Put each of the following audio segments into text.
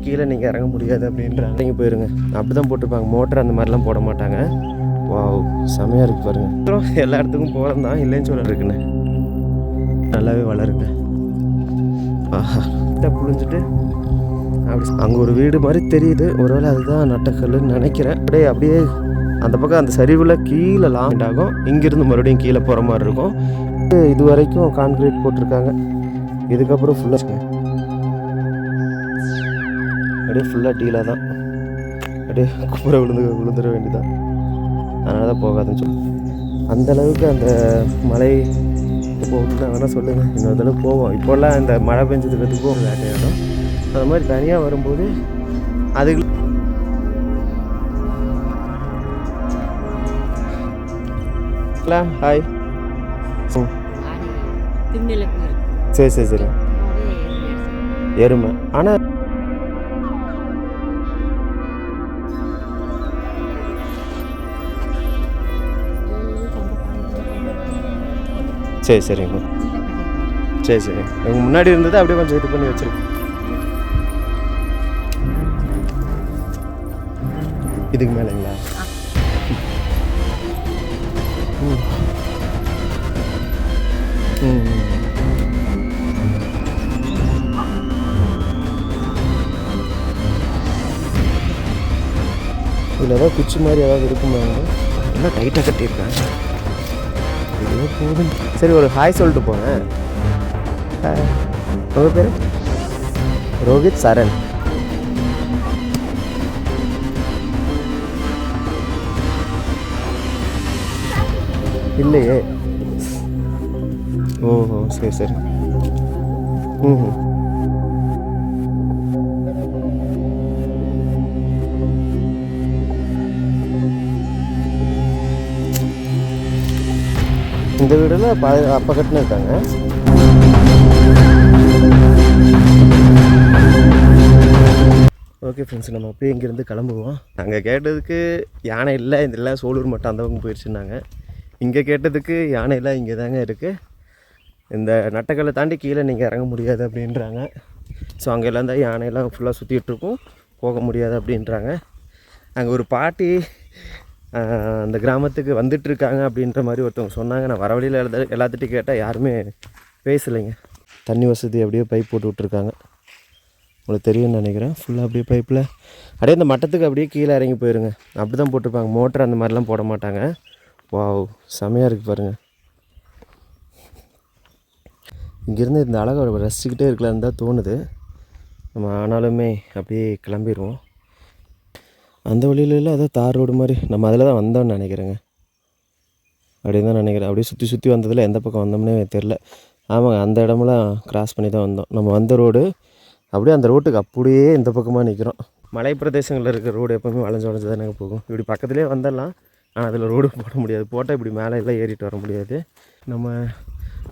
கீழே நீங்கள் இறங்க முடியாது அப்படின்றாங்க. நீங்கள் போயிருங்க. அப்படி தான் போட்டிருப்பாங்க. மோட்டர் அந்த மாதிரிலாம் போட மாட்டாங்க. வாவ், செமையாக இருக்குது பாருங்கள். எல்லா இடத்துக்கும் போகிறோம் தான், இல்லைன்னு சொல்ல இருக்குண்ணே. நல்லாவே வளருங்க. ஆஹா, புழிஞ்சிட்டு அப்படி அங்கே ஒரு வீடு மாதிரி தெரியுது. ஒருவேளை அதுதான் நட்டக்கல்லுன்னு நினைக்கிறேன். அப்படியே அந்த பக்கம் அந்த சரிவில் கீழே லாண்ட் ஆகும். இங்கேருந்து மறுபடியும் கீழே போகிற மாதிரி இருக்கும். இது வரைக்கும் கான்கிரீட் போட்டிருக்காங்க. இதுக்கப்புறம் ஃபுல்லாக அப்படியே ஃபுல்லாக டீலாக தான். அப்படியே குப்புற விழுந்துட வேண்டியதான். அதனால தான் போகாதுன்னு சொல்லி அந்தளவுக்கு அந்த மலை போகுதுன்னு வேணால் சொல்லுங்கள். இன்னொரு தடவை போவோம். இப்போல்லாம் இந்த மழை பெஞ்சதுக்கிறதுக்கும் வேட்டையாடும். அது மாதிரி தனியாக வரும்போது அதுக்கு ஹாய். சரி சரி சரி. எருமை. ஆனால் சரி சரிங்க. சரி சரி. உங்கள் முன்னாடி இருந்தது அப்படியே கொஞ்சம் இது பண்ணி வச்சுருக்கேன். இதுக்கு மேலேங்களா? ம் ம் இதில் ஏதாவது குச்சி மாதிரி ஏதாவது இருக்குமாங்க? எல்லாம் டைட்டாக கட்டியிருக்காங்க. இதுவே போதும். சரி, ஒரு ஹாய் சொல்லிட்டு போனேன். உங்கள் பேர்? ரோஹித் சரண். இல்லையே. ஓஹோ, சரி சரி. ம் இந்த வீடில் அப்போ கட்டினு இருக்காங்க. ஓகே ஃப்ரெண்ட்ஸ், நம்ம அப்படியே இங்கேருந்து கிளம்புவோம். அங்கே கேட்டதுக்கு யானை இல்லை, இந்த இல்லை சோலூர் மட்டும் அந்த பக்கம் போயிடுச்சுன்னாங்க. இங்கே கேட்டதுக்கு யானை இல்லை, இங்கே தாங்க இருக்குது. இந்த நட்டக்கல்லை தாண்டி கீழே நீங்கள் இறங்க முடியாது அப்படின்றாங்க. ஸோ அங்கே எல்லாம் தான் யானையெல்லாம் ஃபுல்லாக சுற்றிட்டுருக்கும், போக முடியாது அப்படின்றாங்க. அங்கே ஒரு பாட்டி அந்த கிராமத்துக்கு வந்துட்டுருக்காங்க அப்படின்ற மாதிரி ஒருத்தவங்க சொன்னாங்க. நான் வர வழியில் எல்லாத்துட்டையும் கேட்டால் யாருமே பேசலைங்க. தண்ணி வசதி அப்படியே பைப் போட்டு விட்ருக்காங்க. உங்களுக்கு தெரியும்னு நினைக்கிறேன். ஃபுல்லாக அப்படியே பைப்பில் அப்படியே இந்த மட்டத்துக்கு அப்படியே கீழே இறங்கி போயிருங்க. அப்படி தான் போட்டிருப்பாங்க. மோட்டர் அந்த மாதிரிலாம் போட மாட்டாங்க. வாவ், செமையாக இருக்குது பாருங்கள். இங்கேருந்து இந்த அழகை ரசிச்சுக்கிட்டே இருக்கலான்னு தான் தோணுது. நம்ம ஆனாலுமே அப்படியே கிளம்பிடுவோம். அந்த வழியில அதான் தார் ரோடு மாதிரி நம்ம அதில் தான் வந்தோம்னு நினைக்கிறேங்க. அப்படின்னு தான் நினைக்கிறேன். அப்படியே சுற்றி சுற்றி வந்ததில் எந்த பக்கம் வந்தோம்னே தெரில. ஆமாங்க, அந்த இடமெல்லாம் கிராஸ் பண்ணி தான் வந்தோம். நம்ம வந்த ரோடு அப்படியே அந்த ரோட்டுக்கு அப்படியே இந்த பக்கமாக நிற்கிறோம். மலை பிரதேசங்களில் இருக்கிற ரோடு எப்போவுமே வளைஞ்சு தானே போகும். இப்படி பக்கத்துலேயே வந்துடலாம். ஆனால் அதில் ரோடு போட முடியாது. போட்டால் இப்படி மேலே எல்லாம் ஏறிட்டு வர முடியாது. நம்ம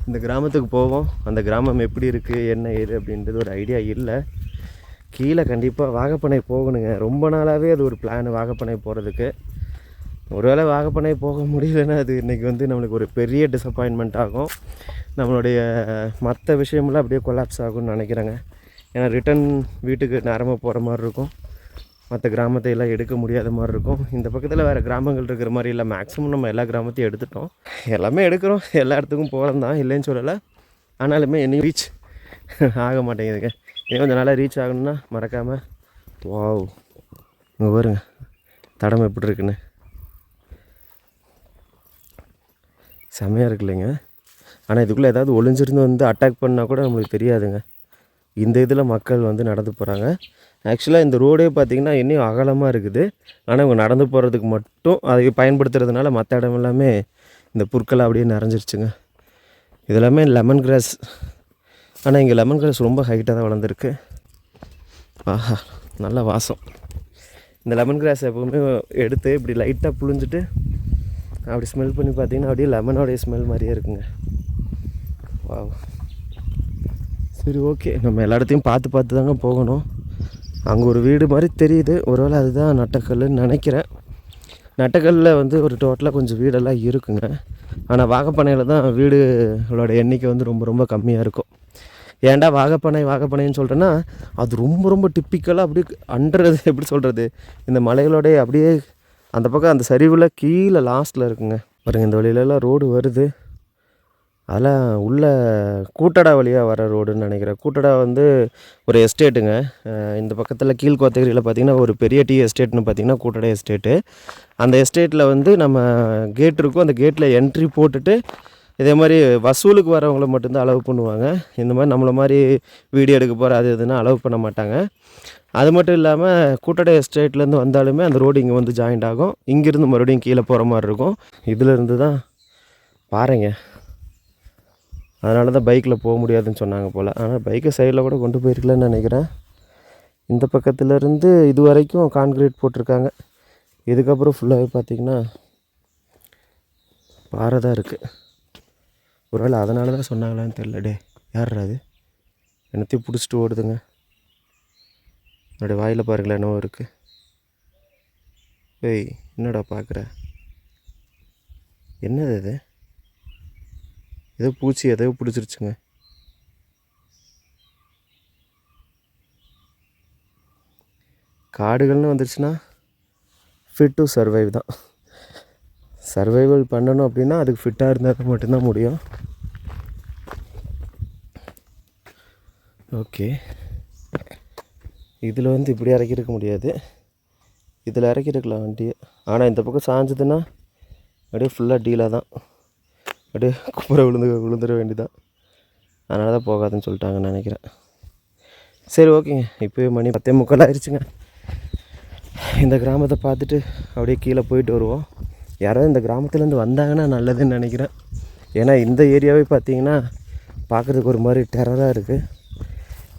இந்த கிராமத்துக்கு போவோம். அந்த கிராமம் எப்படி இருக்குது, என்ன ஏது அப்படின்றது ஒரு ஐடியா இல்லை. கீழே கண்டிப்பாக வாகப்பனை போகணுங்க. ரொம்ப நாளாகவே அது ஒரு பிளான், வாகப்பனை போகிறதுக்கு. ஒருவேளை வாகப்பனை போக முடியலன்னா அது இன்றைக்கி நம்மளுக்கு ஒரு பெரிய டிசப்பாயின்மெண்ட் ஆகும். நம்மளுடைய மற்ற விஷயமெல்லாம் அப்படியே கொலாப்ஸ் ஆகும்னு நினைக்கிறேங்க. ஏன்னா ரிட்டன் வீட்டுக்கு நேரமாக போகிற மாதிரி இருக்கும். மற்ற கிராமத்தை எல்லாம் எடுக்க முடியாத மாதிரி இருக்கும். இந்த பக்கத்தில் வேறு கிராமங்கள் இருக்கிற மாதிரி இல்லை. மேக்ஸிமம் நம்ம எல்லா கிராமத்தையும் எடுத்துட்டோம். எல்லாமே எடுக்கிறோம், எல்லா இடத்துக்கும் போகிறோம் தான், இல்லைன்னு சொல்லலை. ஆனாலுமே என்னையும் ரீச் ஆக மாட்டேங்குதுங்க. இன்னும் கொஞ்சம் நாளாக ரீச் ஆகணும்னா மறக்காமல். வாவ், இங்கே பாருங்க தடம் எப்படி இருக்குன்னு. செம்மையாக இருக்கு இல்லைங்க. ஆனால் இதுக்குள்ளே ஏதாவது ஒளிஞ்சிருந்து அட்டாக் பண்ணால் கூட நம்மளுக்கு தெரியாதுங்க. இந்த இதில் மக்கள் நடந்து போகிறாங்க. ஆக்சுவலாக இந்த ரோடே பார்த்திங்கன்னா இன்னும் அகலமாக இருக்குது. ஆனால் இவங்க நடந்து போகிறதுக்கு மட்டும் அதை பயன்படுத்துறதுனால மற்ற இடம் எல்லாமே இந்த புற்கள் அப்படியே நிறைஞ்சிருச்சுங்க. இதெல்லாமே லெமன் கிராஸ். ஆனால் இங்கே லெமன் கிராஸ் ரொம்ப ஹைட்டாக தான் வளர்ந்துருக்கு. ஆஹா, நல்ல வாசம். இந்த லெமன் கிராஸ் எப்போவுமே எடுத்து இப்படி லைட்டாக புழிஞ்சிட்டு அப்படி ஸ்மெல் பண்ணி பார்த்திங்கன்னா அப்படியே லெமனோடைய ஸ்மெல் மாதிரியே இருக்குங்க. வாவ், சரி ஓகே. நம்ம எல்லா இடத்தையும் பார்த்து தாங்க போகணும். அங்கே ஒரு வீடு மாதிரி தெரியுது. ஒருவேளை அதுதான் நட்டக்கல்லுன்னு நினைக்கிறேன். நட்டக்கல்லில் ஒரு டோட்டலாக கொஞ்சம் வீடெல்லாம் இருக்குங்க. ஆனால் வாகப்பனையில் தான் வீடுகளோட எண்ணிக்கை ரொம்ப ரொம்ப கம்மியாக இருக்கும். ஏன்டா வாகப்பனைன்னு சொல்கிறேன்னா அது ரொம்ப ரொம்ப டிப்பிக்கலாக அப்படியே அன்றது எப்படி சொல்கிறது, இந்த மலைகளோடைய அப்படியே அந்த பக்கம் அந்த சரிவில் கீழே லாஸ்ட்டில் இருக்குங்க பாருங்கள். இந்த வழியிலலாம் ரோடு வருது, அதெல்லாம் உள்ள கூட்டடா வழியாக வர ரோடுன்னு நினைக்கிறேன். கூட்டடா வந்து ஒரு எஸ்டேட்டுங்க. இந்த பக்கத்தில் கீழ்கோத்தகிரியில் பார்த்திங்கன்னா ஒரு பெரிய டீ எஸ்டேட்னு பார்த்திங்கன்னா கூட்டடா எஸ்டேட்டு. அந்த எஸ்டேட்டில் வந்து நம்ம கேட் இருக்கும், அந்த கேட்டில் என்ட்ரி போட்டுட்டு இதே மாதிரி வசூலுக்கு வரவங்கள மட்டும்தான் அலோவ் பண்ணுவாங்க. இந்த மாதிரி நம்மளை மாதிரி வீடியோ எடுக்க போகிற அது இதுன்னு அலோவ் பண்ண மாட்டாங்க. அது மட்டும் இல்லாமல் கூட்டடா எஸ்டேட்லேருந்து வந்தாலுமே அந்த ரோடு இங்கே வந்து ஜாயிண்ட் ஆகும். இங்கேருந்து மறுபடியும் கீழே போகிற மாதிரி இருக்கும். இதிலேருந்து தான் பாருங்க, அதனால தான் பைக்கில் போக முடியாதுன்னு சொன்னாங்க போல். ஆனால் பைக்கை சைடில் கூட கொண்டு போயிருக்கலன்னு நினைக்கிறேன். இந்த பக்கத்துலேருந்து இது வரைக்கும் கான்க்ரீட் போட்டிருக்காங்க. இதுக்கப்புறம் ஃபுல்லாகவே பார்த்திங்கன்னா பாறை தான் இருக்குது. ஒருவேளை அதனால தான் சொன்னாங்களான்னு தெரியல. டே யார் அது என்னத்தையும் பிடிச்சிட்டு ஓடுதுங்க. என்னோடய வாயில் பாருங்களேன் என்னவோ இருக்குது. ஏய் என்னடா பார்க்குற, என்னது அது? ஏதோ பூச்சி எதோ பிடிச்சிருச்சுங்க. காடுகள்னு வந்துருச்சுன்னா ஃபிட் டு சர்வைவ் தான். சர்வைவல் பண்ணணும் அப்படின்னா அதுக்கு ஃபிட்டாக இருந்தால் மட்டும்தான் முடியும். ஓகே, இதில் வந்து இப்படி இறக்கிருக்க முடியாது, இதில் இறக்கிருக்கலாம் வண்டியை. ஆனால் இந்த பக்கம் சாஞ்சதுன்னா அப்படியே ஃபுல்லாக டீலாக தான், அப்படியே குப்புற விழுந்துட வேண்டியதான். அதனால தான் போகாதுன்னு சொல்லிட்டாங்கன்னு நினைக்கிறேன். சரி ஓகேங்க, இப்போயே மணி 10:45 ஆயிடுச்சுங்க. இந்த கிராமத்தை பார்த்துட்டு அப்படியே கீழே போயிட்டு வருவோம். யாராவது இந்த கிராமத்துலேருந்து வந்தாங்கன்னா நல்லதுன்னு நினைக்கிறேன். ஏன்னா இந்த ஏரியாவே பார்த்திங்கன்னா பார்க்குறதுக்கு ஒரு மாதிரி டெரராக இருக்குது.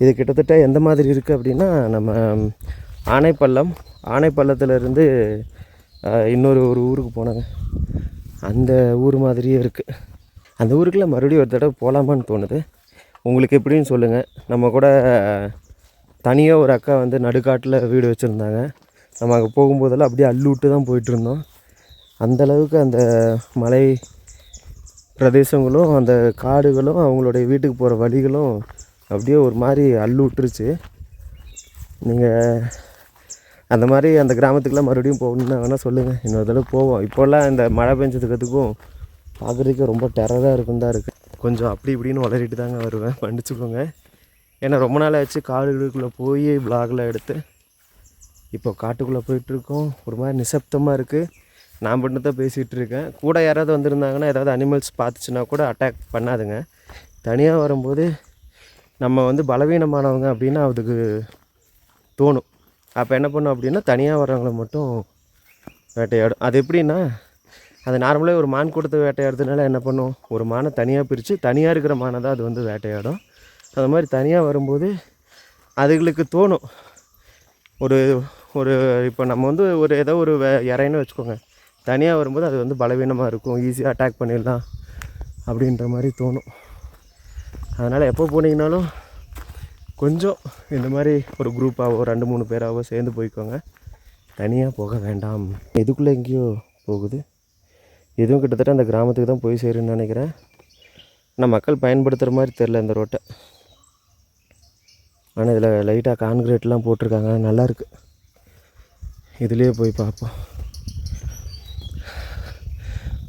இது கிட்டத்தட்ட எந்த மாதிரி இருக்குது அப்படின்னா, நம்ம ஆனைப்பள்ளத்துலேருந்து இன்னொரு ஒரு ஊருக்கு போனாங்க, அந்த ஊர் மாதிரியே இருக்குது. அந்த ஊருக்குள்ள மறுபடியும் ஒரு தடவை போகலாமான்னு தோணுது. உங்களுக்கு எப்படின்னு சொல்லுங்கள். நம்ம கூட தனியாக ஒரு அக்கா வந்து நடுக்காட்டில் வீடு வச்சுருந்தாங்க. நம்ம அங்கே போகும்போதெல்லாம் அப்படியே அள்ளு விட்டு தான் போயிட்டுருந்தோம். அந்தளவுக்கு அந்த மலை பிரதேசங்களும் அந்த காடுகளும் அவங்களுடைய வீட்டுக்கு போகிற வழிகளும் அப்படியே ஒரு மாதிரி அள்ளு விட்டுருச்சு. நீங்கள் அந்த மாதிரி அந்த கிராமத்துக்குலாம் மறுபடியும் போகணுன்னா வேணால் சொல்லுங்கள், இன்னொரு தடவை போவோம். இப்போல்லாம் இந்த மழை பெஞ்சதுக்கிறதுக்கும் பார்க்குறதுக்கு ரொம்ப டெரராக இருக்கும் தான் இருக்குது. கொஞ்சம் அப்படி இப்படின்னு உளறிட்டு தாங்க வருவேன், மன்னிச்சுக்கோங்க. ஏன்னா ரொம்ப நாள் ஆச்சு காடுகளுக்குள்ளே போய் விலாகில் எடுத்து. இப்போ காட்டுக்குள்ளே போயிட்டுருக்கோம், ஒரு மாதிரி நிசப்தமாக இருக்குது. நான் மட்டும் தான் பேசிகிட்டு இருக்கேன். கூட யாராவது வந்திருந்தாங்கன்னா ஏதாவது அனிமல்ஸ் பார்த்துச்சுன்னா கூட அட்டாக் பண்ணாதுங்க. தனியாக வரும்போது நம்ம வந்து பலவீனமானவங்க அப்படின்னா அதுக்கு தோணும். அப்போ என்ன பண்ணும் அப்படின்னா தனியாக வர்றவங்கள மட்டும் வேட்டையாடும். அது எப்படின்னா, அது நார்மலாக ஒரு மான் கூட்டத்தை வேட்டையாடுறதுனால என்ன பண்ணும், ஒரு மானை தனியாக பிரித்து தனியாக இருக்கிற மானை தான் அது வந்து வேட்டையாடும். அது மாதிரி தனியாக வரும்போது அதுகளுக்கு தோணும். ஒரு ஒரு இப்போ நம்ம வந்து ஒரு ஏதோ ஒரு இறைன்னு வச்சுக்கோங்க, தனியாக வரும்போது அது வந்து பலவீனமாக இருக்கும், ஈஸியாக அட்டாக் பண்ணிடலாம் அப்படின்ற மாதிரி தோணும். அதனால் எப்போ போனீங்கனாலும் கொஞ்சம் இந்த மாதிரி ஒரு குரூப்பாகவோ 2-3 பேராகவோ சேர்ந்து போய்க்கோங்க, தனியாக போக வேண்டாம். இதுக்குள்ளே எங்கேயோ போகுது, இதுவும் கிட்டத்தட்ட அந்த கிராமத்துக்கு தான் போய் சேருன்னு நினைக்கிறேன். ஆனால் மக்கள் பயன்படுத்துகிற மாதிரி தெரில இந்த ரோட்டை. ஆனால் இதில் லைட்டாக கான்கிரீட்லாம் போட்டிருக்காங்க, நல்லாயிருக்கு. இதுலேயே போய் பார்ப்போம்.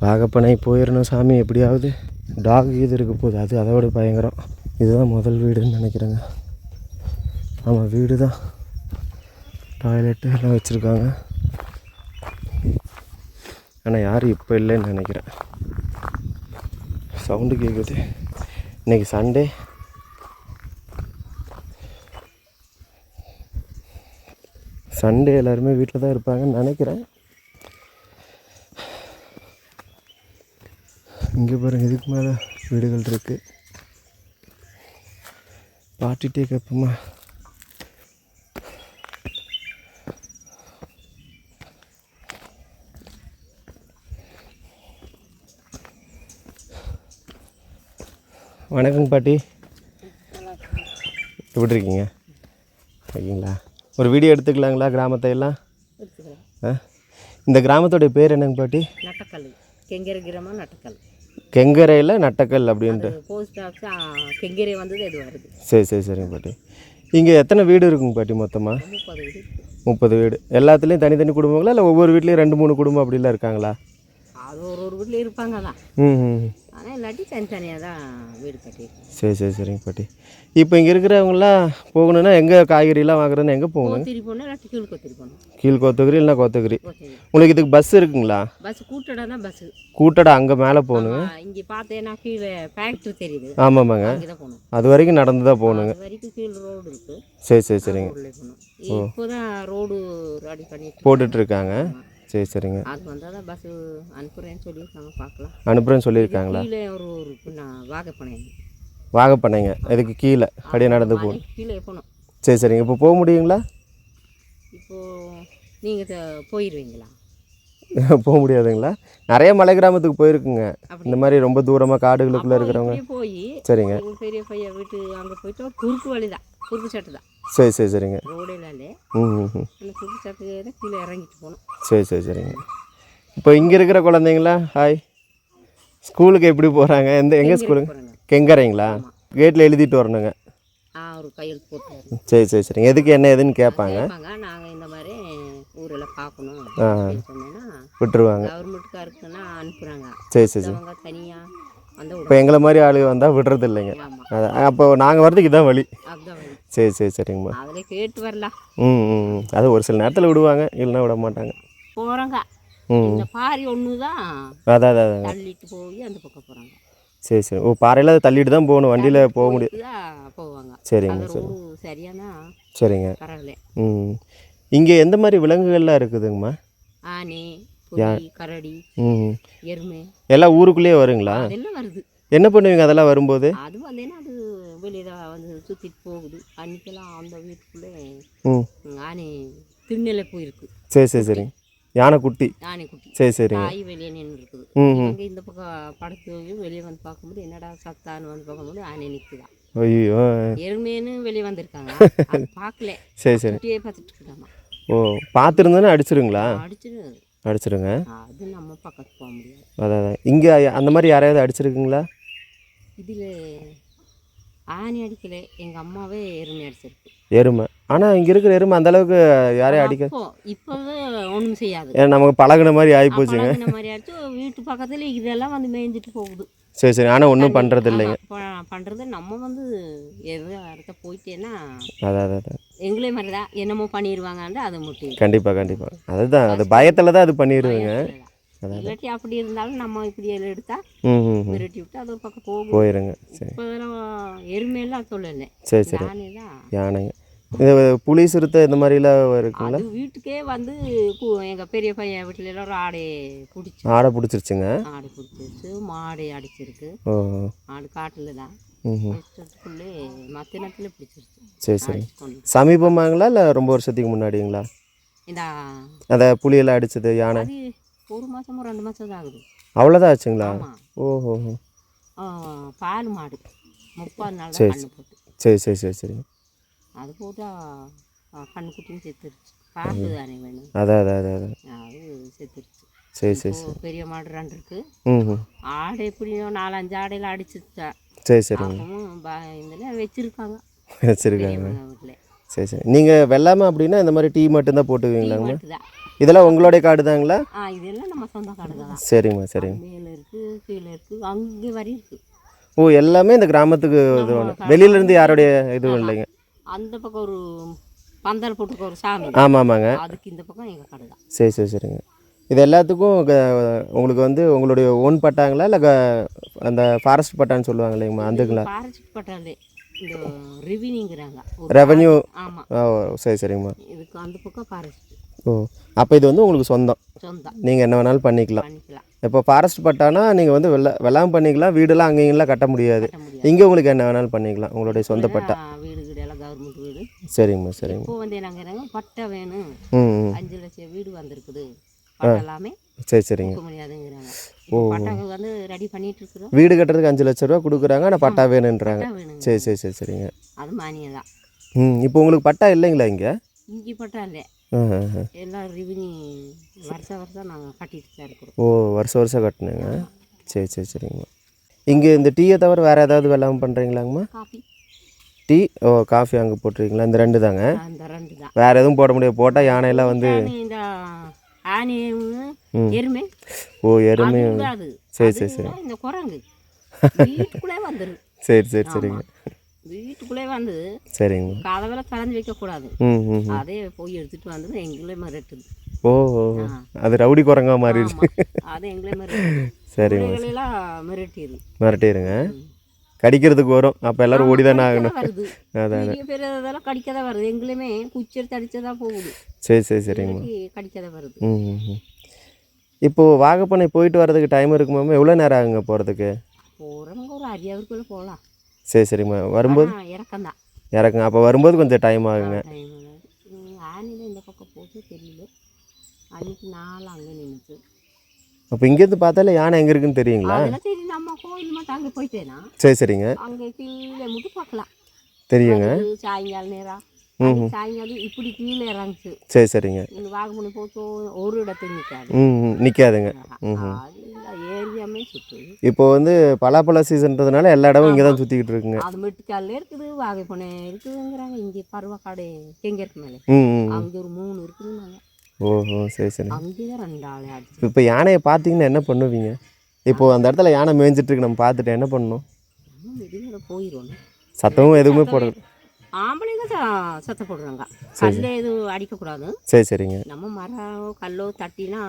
வாகப்பனை போயிடணும் சாமி எப்படியாவது. டாக் இது இருக்க போகுது, அது அதோட பயங்கரம். இதுதான் முதல் வீடுன்னு நினைக்கிறேங்க. ஆமாம் வீடு தான், டாய்லெட்டு எல்லாம் வச்சுருக்காங்க. ஆனால் யாரும் இப்போ இல்லைன்னு நினைக்கிறேன். சவுண்டு கேட்குது. இன்றைக்கி சண்டே, எல்லாருமே வீட்டில் தான் இருப்பாங்கன்னு நினைக்கிறேன். இங்கே பாருங்கள், இதுக்கு மேலே வீடுகள் இருக்குது. பாட்டிகிட்டே கேட்போமா? வணக்கங்க பாட்டி, எப்படி இருக்கீங்க? ஓகேங்களா, ஒரு வீடியோ எடுத்துக்கலாங்களா கிராமத்தை எல்லாம்? இந்த கிராமத்தோடைய பேர் என்னங்க பாட்டி? நட்டக்கல், கெங்கேரி கிராமம் நட்டக்கல். கெங்கரையில் நட்டக்கல் அப்படின்ட்டு. போஸ்ட் ஆஃபீஸ் கெங்கரை வந்தது இது வருது. சரி சரி சரிங்க பாட்டி. இங்கே எத்தனை வீடு இருக்குங்க பாட்டி மொத்தமாக? 30 வீடு. 30 வீடு. எல்லாத்துலேயும் தனித்தனி குடும்பங்களா இல்லை ஒவ்வொரு வீட்லேயும் 2 3 குடும்பம் அப்படிலாம் இருக்காங்களா? அது ஒரு வீட்டில் இருப்பாங்க தான். ம். ஆனால் இல்லாட்டி தனித்தனியாக தான் வீடு கட்டி. சரி சரி சரிங்க பாட்டி. இப்போ இங்கே இருக்கிறவங்களாம் போகணுன்னா எங்கே காய்கறிலாம் வாங்குறதுன்னு எங்கே போகணும்? கோத்தகிரி போகணும், இல்லாட்டி கீழ்கோத்தகிரி போகணும். கீழ்கோத்தகிரி இல்லைனா கோத்தகிரி. உங்களுக்கு இதுக்கு பஸ் இருக்குங்களா? பஸ் கூட்டடா தான் பஸ்ஸு. கூட்டடா அங்கே மேலே போகணுங்க. இங்கே பார்த்தேன்னா கீழே ஃபேக்ட்ரி தெரியுது. ஆமாம்மாங்க. அங்கே தான் போகணும். அது வரைக்கும் நடந்து தான் போகணுங்க. அது வரைக்கும் கீழே ரோடு இருக்குது. சரி சரி சரிங்க. இப்போ தான் ரோடு ரெடி போட்டுட்ருக்காங்க. சரி சரிங்க. அது வந்தால் தான் பஸ்ஸு அனுப்புகிறேன்னு சொல்லியிருக்காங்க, பார்க்கலாம். அனுப்புகிறேன்னு சொல்லியிருக்காங்களா? கீழே ஒரு வாகப்பனைங்க. வாகப்பனைங்க இதுக்கு கீழே அப்படியே நடந்து போகணும். கீழே போகணும். சரி சரிங்க. இப்போ போக முடியுங்களா? இப்போது நீங்கள் போயிடுவீங்களா? போக முடியாதுங்களா? நிறைய மலை கிராமத்துக்கு போயிருக்குங்க. இந்த மாதிரி ரொம்ப தூரமாக காடுகளுக்குள்ளே இருக்கிறவங்க. போய் சரிங்க. பெரிய பையன் வீட்டு அங்கே போயிட்டு குறுக்கு வழி தான், குறுக்கு சட்டு தான். சரி சரி சரிங்க. ரோடேலாலே அந்த குறுக்கு சட்டு தான் கீழே இறங்கிட்டு போகணும். சரி சரி சரிங்க. இப்போ இங்கே இருக்கிற குழந்தைங்களா ஹாய் ஸ்கூலுக்கு எப்படி போகிறாங்க? எங்கே ஸ்கூலுங்க? கெங்கரைங்களா? கேட்டில் எழுதிட்டு வரணுங்க. ஒரு கையெழுத்து போட்டு. சரி சரி சரிங்க. எதுக்கு என்ன எதுன்னு கேட்பாங்க. நாங்கள் இந்த மாதிரி ஊரில் பார்க்கணும் சொன்னேன்னா விட்டுருவாங்க. கவர்மெண்ட்டுக்காருக்குன்னா அனுப்புகிறாங்க. சரி சரி சரி. அவங்க தனியாக வந்து இப்போ எங்களை மாதிரி ஆளுங்க வந்தால் விடுறது இல்லைங்க. அப்போ நாங்கள் வர்றதுக்கு இதான் வழி. சரி சரி சரிங்கம்மா. அதில் கேட்டு வரலாம். அது ஒரு சில நேரத்தில் விடுவாங்க, இல்லைன்னா விட மாட்டாங்க. போகிறாங்க. இந்த பாரி ஒன்று தான் அதான் தள்ளிட்டு போய் அந்த பக்கம் போகிறாங்க. சரி சரி. ஓ பாறையில் அதை தள்ளிட்டு தான் போகணும், வண்டியில் போக முடியாது. போவாங்க. சரிங்க சரி. சரியானா சரிங்க. இங்கே எந்த மாதிரி விலங்குகள்லாம் இருக்குதுங்கம்மா? ஆனை, புலி, கரடி, எருமை எல்லாம் ஊருக்குள்ளேயே வருங்களா? அதெல்லாம் வருது. என்ன பண்ணுவீங்க அதெல்லாம் வரும்போது? அது வந்தேன்னா அது வெளியே வந்து சுற்றிட்டு போகுது. அன்றைக்கெல்லாம் அந்த வீட்டுக்குள்ளே ஆனை திண்ணலை போயிருக்கு. சரி சரி சரி. யானை குட்டி. சரி சரி. தாய் வெளியே நின்று இருக்குது. அங்கே இந்த பக்கம் படுத்து வெளியே வந்து பார்க்கும்போது என்னடா சத்தான்னு வந்து பார்க்கும்போது ஆனை நிற்குதான். ஐயோ. எருமேன்னு வெளியே வந்திருக்காங்க, பார்க்கல. சரி சரி. குட்டியே பார்த்துட்டு இருக்காமா. ஓ பார்த்துருந்தோன்னா அடிச்சிருங்களா? அடிச்சிருங்க. அது நம்ம பக்கத்து போக முடியாது. அதான் இங்கே அந்த மாதிரி யாரையாவது அடிச்சிருக்குங்களா? இதில் ஆணி அடிக்கலை, எங்கள் அம்மாவே எருமை அடிச்சிருக்கு. எருமை. ஆனால் இங்கே இருக்கிற எருமை அந்த அளவுக்கு யாரையும் அடிக்க இப்போவே ஒன்றும் செய்யாது. ஏன்னா நமக்கு பழகுன மாதிரி ஆகிப்போச்சுங்க. இந்த மாதிரி ஆச்சு. வீட்டு பக்கத்தில் இதெல்லாம் வந்து மேய்ஞ்சிட்டு போகுது. சரி சரி. ஆனால் ஒன்றும் பண்ணுறது இல்லைங்க. பண்ணுறது நம்ம வந்து எது அடுத்த போயிட்டேன்னா அதான் எங்களே மாதிரி தான் என்னமோ பண்ணிடுவாங்கன்னு அதை முட்டி. கண்டிப்பாக கண்டிப்பாக. அதுதான் அது பயத்தில் தான் அது பண்ணிடுவேங்க. இல்லாட்டி அப்படி இருந்தாலும் நம்ம இப்படி எடுத்தா விரட்டி விட்டு அது ஒரு பக்கம் போயிருங்க. சரி. இப்போ எருமையெல்லாம் சொல்லலை. சரி சரி. யானைங்க. இது புலி சிறுத்தை இந்த மாதிரிலாம் இருக்குங்களா? அது வீட்டுக்கே வந்து எங்கள் பெரிய பையன் வீட்டில் எல்லாம் ஒரு ஆடை பிடிச்சி. ஆடை பிடிச்சிருச்சுங்க. ஆடை பிடிச்சிருச்சு, மாடை அடிச்சிருக்கு. ஆடு காட்டில் தான் இஷ்டத்துக்குள்ளே மற்ற நேரத்தில் பிடிச்சிருச்சு. சரி சரி. சமீபமாங்களா இல்லை ரொம்ப வருஷத்துக்கு முன்னாடிங்களா இந்த அந்த புலியெல்லாம் அடிச்சது? யானை 1 மாதமோ 2 மாதம் தான் ஆகுது. அவ்வளோதான் ஆச்சுங்களா? ஓஹோ. பால் மாடு 30 நாள் சரி போட்டு. சரி சரி சரி சரி. அது போட்டால் கண்ணுக்குட்டியும் செத்துருச்சு. பார்த்து தானே வேணும். அதான் அது செத்துருச்சு. சரி சரி சரி. பெரிய மாடு 2 இருக்கு. ஆடு எப்படியோ 4-5 ஆடையில் அடிச்சுட்டா. சரி சரிங்க. இதில் வச்சுருக்காங்க. வீட்டில். சரி சரி. நீங்கள் வெள்ளாமை அப்படின்னா இந்த மாதிரி டீ மட்டும்தான் போட்டுக்குவீங்களாங்கம்மா? இதெல்லாம் உங்களுடைய காடு தாங்களா? இதெல்லாம் நம்ம சொந்த காடு தான். சரிங்கம்மா சரிங்க. மேலே இருக்குது, கீழே இருக்குது, அங்கே வரி இருக்குது. ஓ எல்லாமே இந்த கிராமத்துக்கு இது ஒன்று, வெளியிலேருந்து யாருடைய இதுவும் இல்லைங்க? அந்த பக்கம் ஒரு பந்தல் போட்டுக்க ஒரு சாமி. ஆமாங்க. அதுக்கு இந்த பக்கம் எங்கள் கடை தான். சரி சரி சரிங்க. இது எல்லாத்துக்கும் உங்களுக்கு வந்து உங்களுடைய ஓன் பட்டாங்களா இல்லை அந்த ஃபாரஸ்ட் பட்டான்னு சொல்லுவாங்க இல்லைங்கம்மா அதுங்களா? ஃபாரஸ்ட் பட்டாலே இந்த ரெவென்யூங்கிறாங்க. ரெவென்யூ. ஆமாம். ஓ சரி சரிங்கம்மா. இதுக்கு அந்த பக்கம் ஃபாரஸ்ட். ஓ அப்போ இது வந்து உங்களுக்கு சொந்தம். நீங்கள் என்ன வேணாலும் பண்ணிக்கலாம். இப்போ ஃபாரஸ்ட் பட்டானா நீங்கள் வந்து வெள்ளாம் பண்ணிக்கலாம், வீடெல்லாம் அங்கேங்கெல்லாம் கட்ட முடியாது. இங்கே உங்களுக்கு என்ன வேணாலும் பண்ணிக்கலாம், உங்களுடைய சொந்த பட்டா. வீடு எல்லாம் கவர்மெண்ட் வீடு. சரிங்கம்மா சரிங்க. இப்போ வந்து நாங்கள் பட்டா வேணும், 5 லட்சம் வீடு வந்திருக்குது எல்லாமே. சரி சரிங்க. முடியாதுங்கிறாங்க. பட்டாக்கு வந்து ரெடி பண்ணிட்டு இருக்கிறோம். வீடு கட்டுறதுக்கு 5 லட்சம் ரூபா கொடுக்குறாங்க, ஆனால் பட்டா வேணுன்றாங்க. சரி சரி சரி சரிங்க. அது மானியம் தான். இப்போ உங்களுக்கு பட்டா இல்லைங்களா இங்கே? இங்கே பட்டா இல்லை. எல்லாம் ரெவென்யூ வருஷம் நாங்கள் கட்டிட்டு தான் இருக்கிறோம். ஓ வருஷம் கட்டணுங்க. சரி சரி சரிங்கம்மா. இங்கே இந்த டீயை தவிர வேறு ஏதாவது வெள்ளாமல் பண்ணுறீங்களாங்கம்மா? காஃபி டீ காஃபி அங்கே போட்டிருக்கீங்களா? இந்த 2 தாங்க, அந்த 2 தான். வேறு எதுவும் போட முடியாது. போட்டால் யானையெல்லாம் வந்து இந்த ஆனையும் எருமை எருமை. அது சரி சரி சரி இந்த குரங்கு வீட்டுக்குள்ளே வந்துடும். சரி சரி சரிங்க வீட்டுக்குள்ளே வந்து சரிங்க. கதவெல்லாம் திறந்து வைக்கக்கூடாது. ம். அதே போய் எடுத்துட்டு வந்து எங்களே மிரட்டுது. ஓ அது ரவுடி குரங்கா மாறிடுச்சு. அது எங்களே மிரட்டுது. சரிங்களா மிரட்டிடு மிரட்டிடுங்க. கடிக்கிறதுக்கு வரும், அப்போ எல்லோரும் ஓடி தானே ஆகணும். வருது பெரிய பெரிய இதெல்லாம் கடிக்கதான் வருது. எங்களுமே குச்சி எடுத்து அடிச்சதான் போகுது. சரி சரி சரிங்கம்மா. கடிக்கதான் வருது. இப்போது வாகப்பனை போயிட்டு வர்றதுக்கு டைம் இருக்குமாம்மா? எவ்வளோ நேரம் ஆகுங்க போகிறதுக்கு? போகிறவங்க ஒரு 1/2 ஹவருக்குள்ளே போகலாம். சரி சரிம்மா. வரும்போது இறக்கம்தான். இறக்குங்க, அப்போ வரும்போது கொஞ்சம் டைம் ஆகுங்க. ஆனியில் இந்த பக்கம் போட்டு தெரியல. அன்றைக்கி நாள் அங்கே நின்றுச்சு. அப்போ இங்கேருந்து பார்த்தாலே யானை எங்கே இருக்குன்னு தெரியுங்களா? அதெல்லாம் தெரியும். நம்ம கோயில் மட்டும் அங்கே போயிட்டேன்னா சரி சரிங்க அங்கே கீழே மட்டும் பார்க்கலாம். தெரியுங்க. சாயங்காலம் நேரம் சாயங்காலம் இப்படி கீழே இறங்குச்சு. சரி சரிங்க. இந்த வாகமணி போச்சு ஒரு இடத்துல நிற்காது. நிற்காதுங்க. ஏரியாமே சுற்று. இப்போ வந்து பலாப்பழ சீசன்றதுனால எல்லா இடமும் இங்கே தான் சுற்றிக்கிட்டு இருக்குங்க. அது மெட்டுக்காலில் இருக்குது, வாகைப்பனை இருக்குதுங்கிறாங்க. இங்கே பருவக்காடு கெங்கருக்கு மேலே அங்கே ஒரு 3 இருக்குதுன்னாங்க. ஓஹோ சரி சரி. அங்கே தான் 2 ஆள் ஆச்சு. இப்போ யானையை பார்த்தீங்கன்னா என்ன பண்ணுவீங்க? இப்போது அந்த இடத்துல யானை மேய்ஞ்சிட்ருக்கு, நம்ம பார்த்துட்டு என்ன பண்ணணும்? போயிடும். சத்தமும் எதுவுமே போடணும். ஆம்பளைங்க சத்தம் போடுறாங்க. கல்ல எதுவும் அடிக்கக்கூடாது. சரி சரிங்க. நம்ம மரம் கல்லோ தட்டினா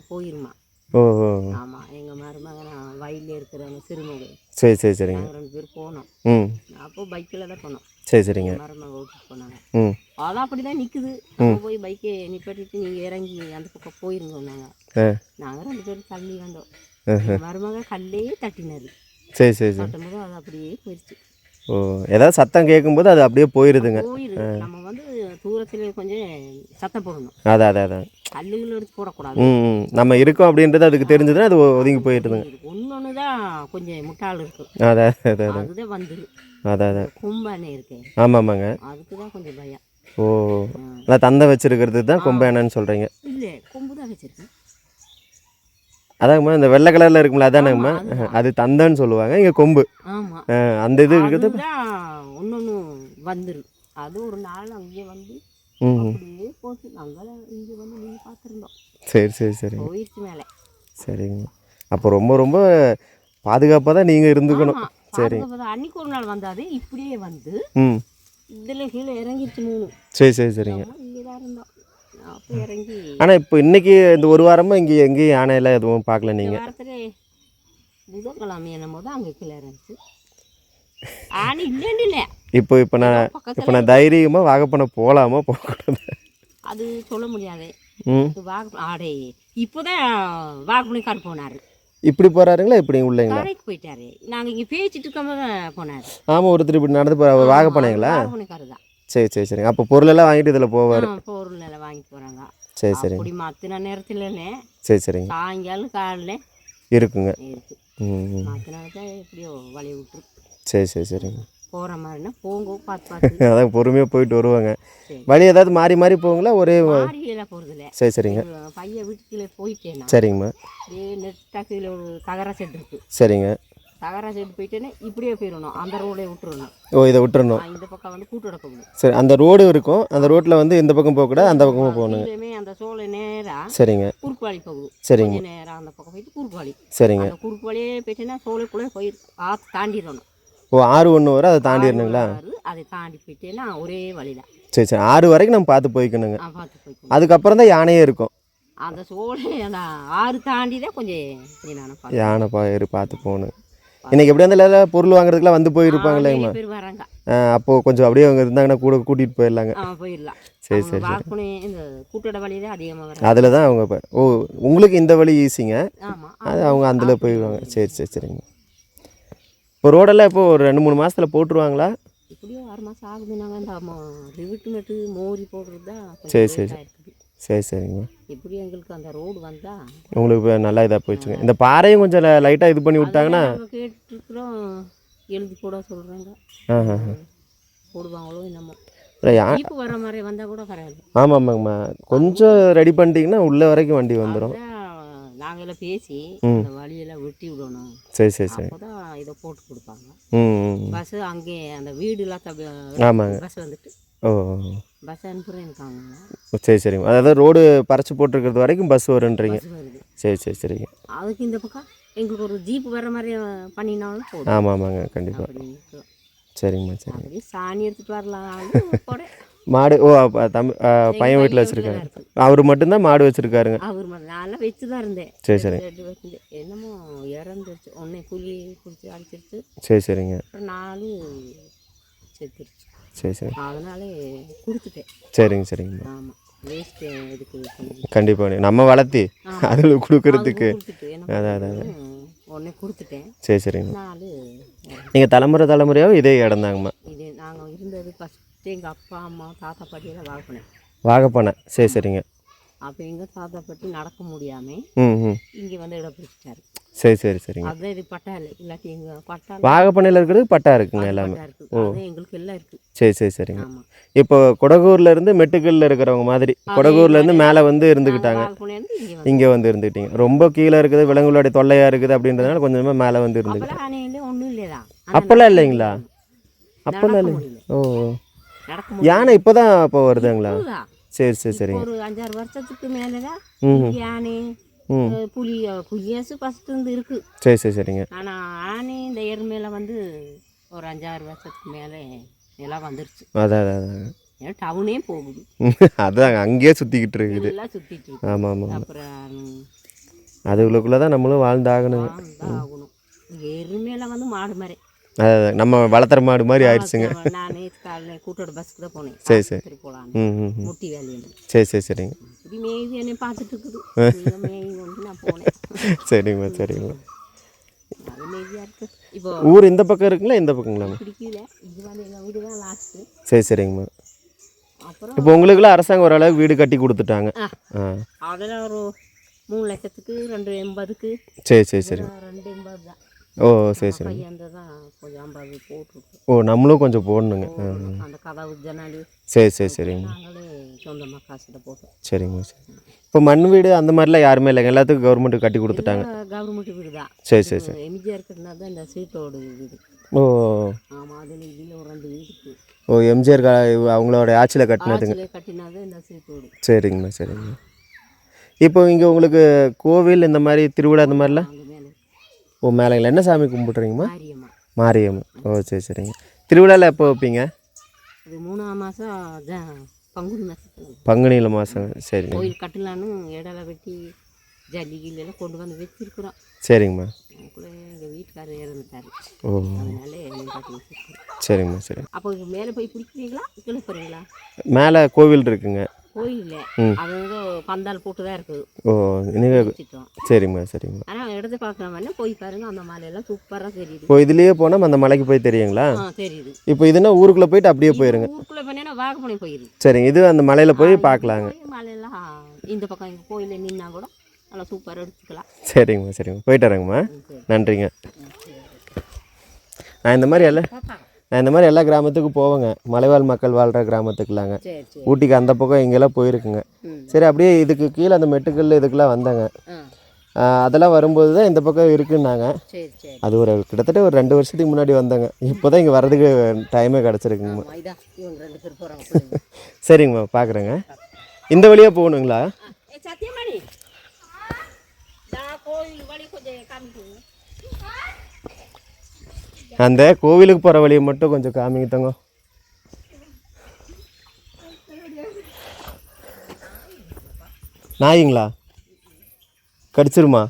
போயிருமா. ஓஹோ ஆமாம். எங்கள் மருமகன் வயலில் இருக்கிறவங்க சிறுமுகை. சரி சரி சரிங்க. 2 பேர் போனோம். அப்போ பைக்கில் தான் போனோம். சரி சரிங்க. மருமகன் ஓட்டிட்டு போனாங்க. அதான் அப்படி தான் நிற்குது. போய் பைக்கை நிப்பாட்டிட்டு நீங்கள் இறங்கி அந்த பக்கம் போயிருங்க. நாங்கள் 2 பேரும் தள்ளி வந்தோம். மருமகன் கல்லே தட்டினாரு. சரி சரி சரி. தட்டும்போது அது அப்படியே போயிடுச்சு. ஏதாவது சத்தம் கேட்கும்போது அது அப்படியே போயிடுதுங்க. நம்ம வந்து தூரத்தில் கொஞ்சம் சத்தம் போடணும். அதான் கல்லுகள் எடுத்து போடக்கூடாது. நம்ம இருக்கோம் அப்படின்றது அதுக்கு தெரிஞ்சதுன்னா அது ஒதுங்கி போயிடுதுங்க. ஒன்று தான் கொஞ்சம் முட்டாள் இருக்கும். அதுதான் வந்துடும். அதான் கொம்பானே இருக்கேன். ஆமாம்மாங்க. அதுக்கு தான் கொஞ்சம் பயம். அதான் தந்தை வச்சிருக்கிறது தான் கொம்பேனன்னு சொல்கிறீங்க? இல்லை, கொம்பு தான் வச்சுருக்கேன். அதாங்கம்மா இந்த வெள்ளை கலரில் இருக்கும்ல அதானங்கம்மா, அது தந்தைன்னு சொல்லுவாங்க. இங்கே கொம்பு. ஆமாம். அந்த இது இருக்குது. ஒன்று வந்துடும். அது ஒரு நாள் அங்கேயே வந்து அப்படியே போச்சு. நாங்கள் இங்கே வந்து நீங்கள் பார்த்துருந்தோம். சரி சரி சரி. போயிடுச்சு மேலே. சரிங்க. அப்போ ரொம்ப ரொம்ப பாதுகாப்பாக தான் நீங்கள் இருந்துக்கணும். சரி. அன்னைக்கு ஒரு நாள் வந்தாது இப்படியே வந்து இதில் கீழே இறங்கிடுச்சு 3. சரி சரி சரிங்க. இங்கே தான் இருந்தோம். அப்போ இறங்கி. ஆனால் இப்போ இன்றைக்கி இந்த ஒரு வாரமாக இங்கே எங்கேயும் யானையெல்லாம் எதுவும் பார்க்கல நீங்கள்? வாரத்தில் புதன்கிழமை என்னமோ தான் அங்கே கீழே இறங்கிச்சு. ஆனி இல்லைன்னு இல்லை. இப்போ நான் தைரியமாக வாகப்பனை போகலாமா போகக்கூடாது அது சொல்ல முடியாது. ஆடே இப்போதான் வாகப்பனுக்கார் போனார். இப்படி போகிறாருங்களா? இப்படி உள்ளீங்களா? கரைக்கு போயிட்டாரு. நாங்கள் இங்கே பேசிட்டு இருக்கும்போது போனார். ஆமாம், ஒருத்தர் இப்படி நடந்து போகிற வாகப்பனைங்களா? வாகப்பனுக்காரு தான். சரி சரி சரிங்க. அப்போ பொருளெல்லாம் வாங்கிட்டு இதில் போவார்? பொருள் எல்லாம் வாங்கிட்டு போகிறாங்க. சரி சரி. அப்படி மத்தின நேரத்துலனே. சரி சரிங்க. சாயங்காலம் காலைல இருக்குங்க. மற்ற நேரத்தில் எப்படியோ வழி விட்டுரு. சரி சரி சரிங்க. போகிற மாதிரினா போங்க பார்த்து அதான் பொறுமையாக போயிட்டு வருவாங்க. வழி ஏதாவது மாறி மாறி போங்களா? ஒரே மாறியெல்லாம் போகிறதில்ல. சரி சரிங்க. பையன் வீட்டுக்குள்ளே போயிட்டேன்னா சரிங்கம்மா. நெட்டாக கீழே ஒரு தகர செட் இருக்குது. சரிங்க. தகர செட் போயிட்டேன்னா இப்படியே போயிடணும். அந்த ரோடே விட்டுறணும். இதை விட்டுறணும். இந்த பக்கம் வந்து கூட்டு போகணும். சரி, அந்த ரோடு இருக்கும். அந்த ரோட்டில் வந்து இந்த பக்கம் போகக்கூடாது, அந்த பக்கமாக போகணும். அந்த சோலை நேராக. சரிங்க. குறுக்கு வழி போகுது. சரிங்க. நேராக அந்த பக்கம் போயிட்டு குறுக்கு வழி. சரிங்க. அந்த குறுக்கு வழியே போயிட்டேன்னா சோலைக்குள்ளே போய் தாண்டிடணும். ஆறு ஒன்று வரும், அதை தாண்டிடணுங்களா? அதை தாண்டி போயிட்டேன்னா ஒரே வழியில். சரி சரி. 6 வரைக்கும் நம்ம பார்த்து போய்க்கணுங்க. பார்த்து போய்க்கணும். அதுக்கப்புறம் தான் யானையே இருக்கும். அந்த சோலை அந்த 6 தாண்டி தான் கொஞ்சம் யானை பார்த்து போகணும். இன்றைக்கி எப்படி வந்து பொருள் வாங்குறதுக்குலாம் வந்து போயிருப்பாங்களேம்மா? அப்போது கொஞ்சம் அப்படியே அவங்க இருந்தாங்கன்னா கூட கூட்டிகிட்டு போயிடலாங்க. போயிடலாம். சரி சரி சரி. இந்த கூட்டோட வழி தான் அதிகமாக அதில் தான் அவங்க உங்களுக்கு இந்த வழி ஈஸிங்க, அது அவங்க அதில் போயிடுவாங்க. சரி சரி சரிங்க. இப்போ ரோடெல்லாம் இப்போ ஒரு 2-3 மாதத்தில் போட்டுருவாங்களா? இப்படியும் 6 மாதம் ஆகுது. நாங்கள் இந்த ரிவிட்டு மெட்டு மோரி போடுறது தான். சரி சரி சரி சரிங்க. இப்படி எங்களுக்கு அந்த ரோடு வந்தால் உங்களுக்கு இப்போ நல்லா இதாக போயிடுச்சுங்க. இந்த பாறையும் கொஞ்சம் லைட்டாக இது பண்ணி விட்டாங்கன்னா கேட்டுருக்குறோம். எழுதி கூட சொல்கிறாங்க. போடுவாங்களோ என்னமோ. இப்போ வர மாதிரி வந்தால் கூட பரவாயில்ல. ஆமாம் ஆமாங்கம்மா. கொஞ்சம் ரெடி பண்ணிட்டீங்கன்னா உள்ளே வரைக்கும் வண்டி வந்துடும். நாங்களாம் பேசி அந்த வழியெல்லாம் வெட்டி விடணும். சரி சரி சரி. அப்போ தான் இதை போட்டு கொடுப்பாங்க. ம். பஸ்ஸு அங்கே அந்த வீடுலாம் ஆமாங்க. பஸ் வந்துட்டு ஓ. பஸ் அனுப்புகிறேன் இருக்காங்க. சரி சரிங்க. அதாவது ரோடு பறிச்சு போட்டிருக்கிறது வரைக்கும் பஸ் வருன்றீங்க. பஸ் வருது. சரி சரி சரிங்க. அதுக்கு இந்த பக்கம் எங்களுக்கு ஒரு ஜீப் வர மாதிரி பண்ணினாலும் போதும். ஆமாம் ஆமாங்க கண்டிப்பாக. அப்படின்னு சரிங்கம்மா சரிங்க. அப்படி சாணி எடுத்துகிட்டு வரலாம் போகிறேன். மாடு ஓ அப்போ பையன் வீட்டில் வச்சுருக்காரு. அவர் மட்டும்தான் மாடு வச்சுருக்காருங்க. அவர் நான்லாம் வச்சு தான் இருந்தேன். சரி சரி. வச்சுருந்தேன். என்னமோ இறந்துருச்சு. ஒன்றே புளி பிடிச்சி அடிச்சிருச்சு. சரி சரிங்க. அப்புறம் 4 செத்துருச்சு. சரி சரி. அதனாலே கொடுத்துட்டேன். சரிங்க சரிங்கம்மா. ஆமாம் வேஸ்ட்டு இதுக்கு கண்டிப்பாக நம்ம வளர்த்தி அதில் கொடுக்கறதுக்கு அதான் அதான் ஒன்றே கொடுத்துட்டேன். சரி சரிங்க. 4 நீங்கள் தலைமுறையாகவும் இதே இடம் தாங்கம்மா? இது நாங்கள் இருந்தது ஃபஸ்ட்டு எங்கள் அப்பா அம்மா தாத்தா பாட்டியெல்லாம் வாங்கினேன். வாகப்பண்ணை. சரி சரிங்க. அப்போ எங்கள் தாத்தா பாட்டி நடக்க முடியாமல் இங்கே வந்து இடம் பிடிச்சிட்டாரு. சரி சரி சரிங்க. அதுதான் இது பட்டா இல்லை. இல்லாட்டி எங்கள் பட்டா வாகப்பண்ணையில் இருக்கிறது பட்டா இருக்குங்க எல்லாமே. இருக்குது. அது எங்களுக்கு எல்லாம் இருக்குது. சரி சரி சரிங்க. ஆமாம். இப்போ கொடகூர்லேருந்து மெட்டுக்கல்லில் இருக்கிறவங்க மாதிரி கொடகூர்லேருந்து மேலே வந்து இருந்துக்கிட்டாங்க, இங்கே வந்து இருந்துக்கிட்டீங்க. ரொம்ப கீழே இருக்குது, விலங்குகளுடைய தொல்லையாக இருக்குது அப்படின்றதுனால கொஞ்சமாக மேலே வந்து இருந்துக்கிட்டேன். ஒன்றும் இல்லைதான். அப்போல்லாம் இல்லைங்களா? அப்போல்லாம் இல்லை. ஓ. யானை இப்போ தான் அப்போ வருதுங்களா? சரி சரி சரிங்க. ஒரு 5-6 வருஷத்துக்கு மேலே தான் யானை புலியாசு ஃபஸ்ட்டு இருந்து இருக்குது. சரி சரி சரிங்க. ஆனால் ஆனை இந்த எருமையில வந்து ஒரு 5-6 வருஷத்துக்கு மேலே எல்லாம் வந்துருச்சு. அதான் அதான் ஏன்னா டவுனே போகுது. அதாங்க அங்கேயே சுற்றிக்கிட்டு இருக்குது. எல்லாம் சுற்றிட்டு இருக்கு. ஆமாம் ஆமாம். அப்புறம் அதுக்குள்ளே தான் நம்மளும் வாழ்ந்தாகணும். ஆகணும். எருமையெல்லாம் வந்து மாடு மாதிரி அதான் நம்ம வளர்த்துற மாடு மாதிரி ஆயிடுச்சுங்க. நானே காலையில் கூட்டோட பஸ்ஸுக்கு தான் போனேன். சரி சரி. போகலாம் முட்டி வேலையில். சரி சரி சரிங்க. இப்படி மேய்வு என்னை பார்த்துட்டு இருக்குது. மேய்வு கொண்டு நான் போனேன். சரிங்கம்மா சரிங்கம்மா. அது மேய்வியாக இருக்குது. இப்போ ஊர் இந்த பக்கம் இருக்குங்களா இந்த பக்கங்களாம்மா? பிடிக்கல. இது வந்து எங்கள் வீடு தான் லாஸ்ட்டு. சரி சரிங்கம்மா. அப்புறம் இப்போ உங்களுக்குலாம் அரசாங்கம் ஓரளவுக்கு வீடு கட்டி கொடுத்துட்டாங்க. அதில் ஒரு 3 லட்சத்துக்கு 280க்கு. சரி சரி சரி. 280 தான். ஓ சரி சரி. அந்த தான் கொஞ்சம் 50 போட்டுருக்கோம். ஓ நம்மளும் கொஞ்சம் போடணுங்க. அந்த கதவு ஜன்னல் சரி சரி சரிங்க. நாங்களே சொந்தமாக காசில் போட்டோம். சரிங்கம்மா சரி. இப்போ மண் வீடு அந்த மாதிரிலாம் யாருமே இல்லைங்க, எல்லாத்துக்கும் கவர்மெண்ட்டு கட்டி கொடுத்துட்டாங்க. கவர்மெண்ட் வீடு தான். சரி சரி சரி. எம்ஜிஆர் கட்டினா தான் இந்த சீட்டோடு வீடு. ஓ ஆமாம். அதில் இதில் ஒரு 2 வீட்டுக்கு. ஓ எம்ஜிஆர் அவங்களோட ஆட்சியில் கட்டினதுங்க. கட்டினாதான் இந்த சீட்டோடு. சரிங்கம்மா சரிங்கம்மா. இப்போ இங்கே உங்களுக்கு கோவில் இந்த மாதிரி திருவிழா இந்த மாதிரிலாம்? ஓ மேலேங்களா? என்ன சாமி கும்பிட்றீங்கம்மா? மாரியம்மா. மாரியம்மா. ஓ சரி சரிங்க. திருவிழாவில் எப்போ வைப்பீங்க? அது 3ஆம் மாதம் பங்குனி மாதம். பங்குனியில் மாதம். சரிங்க. கோயில் கட்டலான்னு இடல வெட்டி ஜல்லிகிலாம் கொண்டு வந்து வச்சிருக்கிறோம். சரிங்கம்மா. கூட எங்கள் வீட்டுக்காரர் இறந்துட்டார். ஓ அதனால கட்டி வச்சிருக்கிறோம். சரிங்கம்மா சரி. அப்போ மேலே போய் பிடிக்கிறீங்களா கீழே போகிறீங்களா? மேலே கோவில் இருக்குங்க. கோயில் அது வந்து பந்தால் போட்டு தான் இருக்குது. ஓ நீங்கள் சரிங்கம்மா சரிங்கம்மா. ஆனால் இடத்த பார்க்கலாமன்னா போய் பாருங்க, அந்த மலையெல்லாம் சூப்பராக தெரியுது. இப்போ இதுலேயே போனால் அந்த மலைக்கு போய் தெரியுங்களா? தெரியுது. இப்போ இதுனா ஊருக்குள்ளே போயிட்டு அப்படியே போயிருங்க. ஊருக்குள்ளே போனேன்னா வாகப்பனை போயிடுது. சரிங்க. இது அந்த மலையில் போய் பார்க்கலாங்க. மலையெல்லாம் இந்த பக்கம் எங்கள் கோயிலில் நின்னா கூட நல்லா சூப்பராக எடுத்துக்கலாம். சரிங்கம்மா சரிங்கம்மா. போயிட்டு வரேங்கம்மா. நன்றிங்க. நான் இந்த மாதிரி எல்லா கிராமத்துக்கும் போவேங்க, மலைவாழ் மக்கள் வாழ்கிற கிராமத்துக்குலாங்க. ஊட்டிக்கு அந்த பக்கம் இங்கெல்லாம் போயிருக்குங்க. சரி அப்படியே இதுக்கு கீழே அந்த மெட்டுக்கல் இதுக்கெல்லாம் வந்தாங்க. அதெல்லாம் வரும்போது தான் இந்த பக்கம் இருக்குன்னாங்க. அது ஒரு கிட்டத்தட்ட ஒரு 2 வருஷத்துக்கு முன்னாடி வந்தாங்க. இப்போ தான் இங்கே வர்றதுக்கு டைமே கிடச்சிருக்குங்கம்மா. சரிங்கம்மா பார்க்குறேங்க. இந்த வழியாக போகணுங்களா? அந்த கோவிலுக்கு போகிற வழியை மட்டும் கொஞ்சம் காமிங்க தங்க. நாய்ங்களா? கடிச்சிருமா?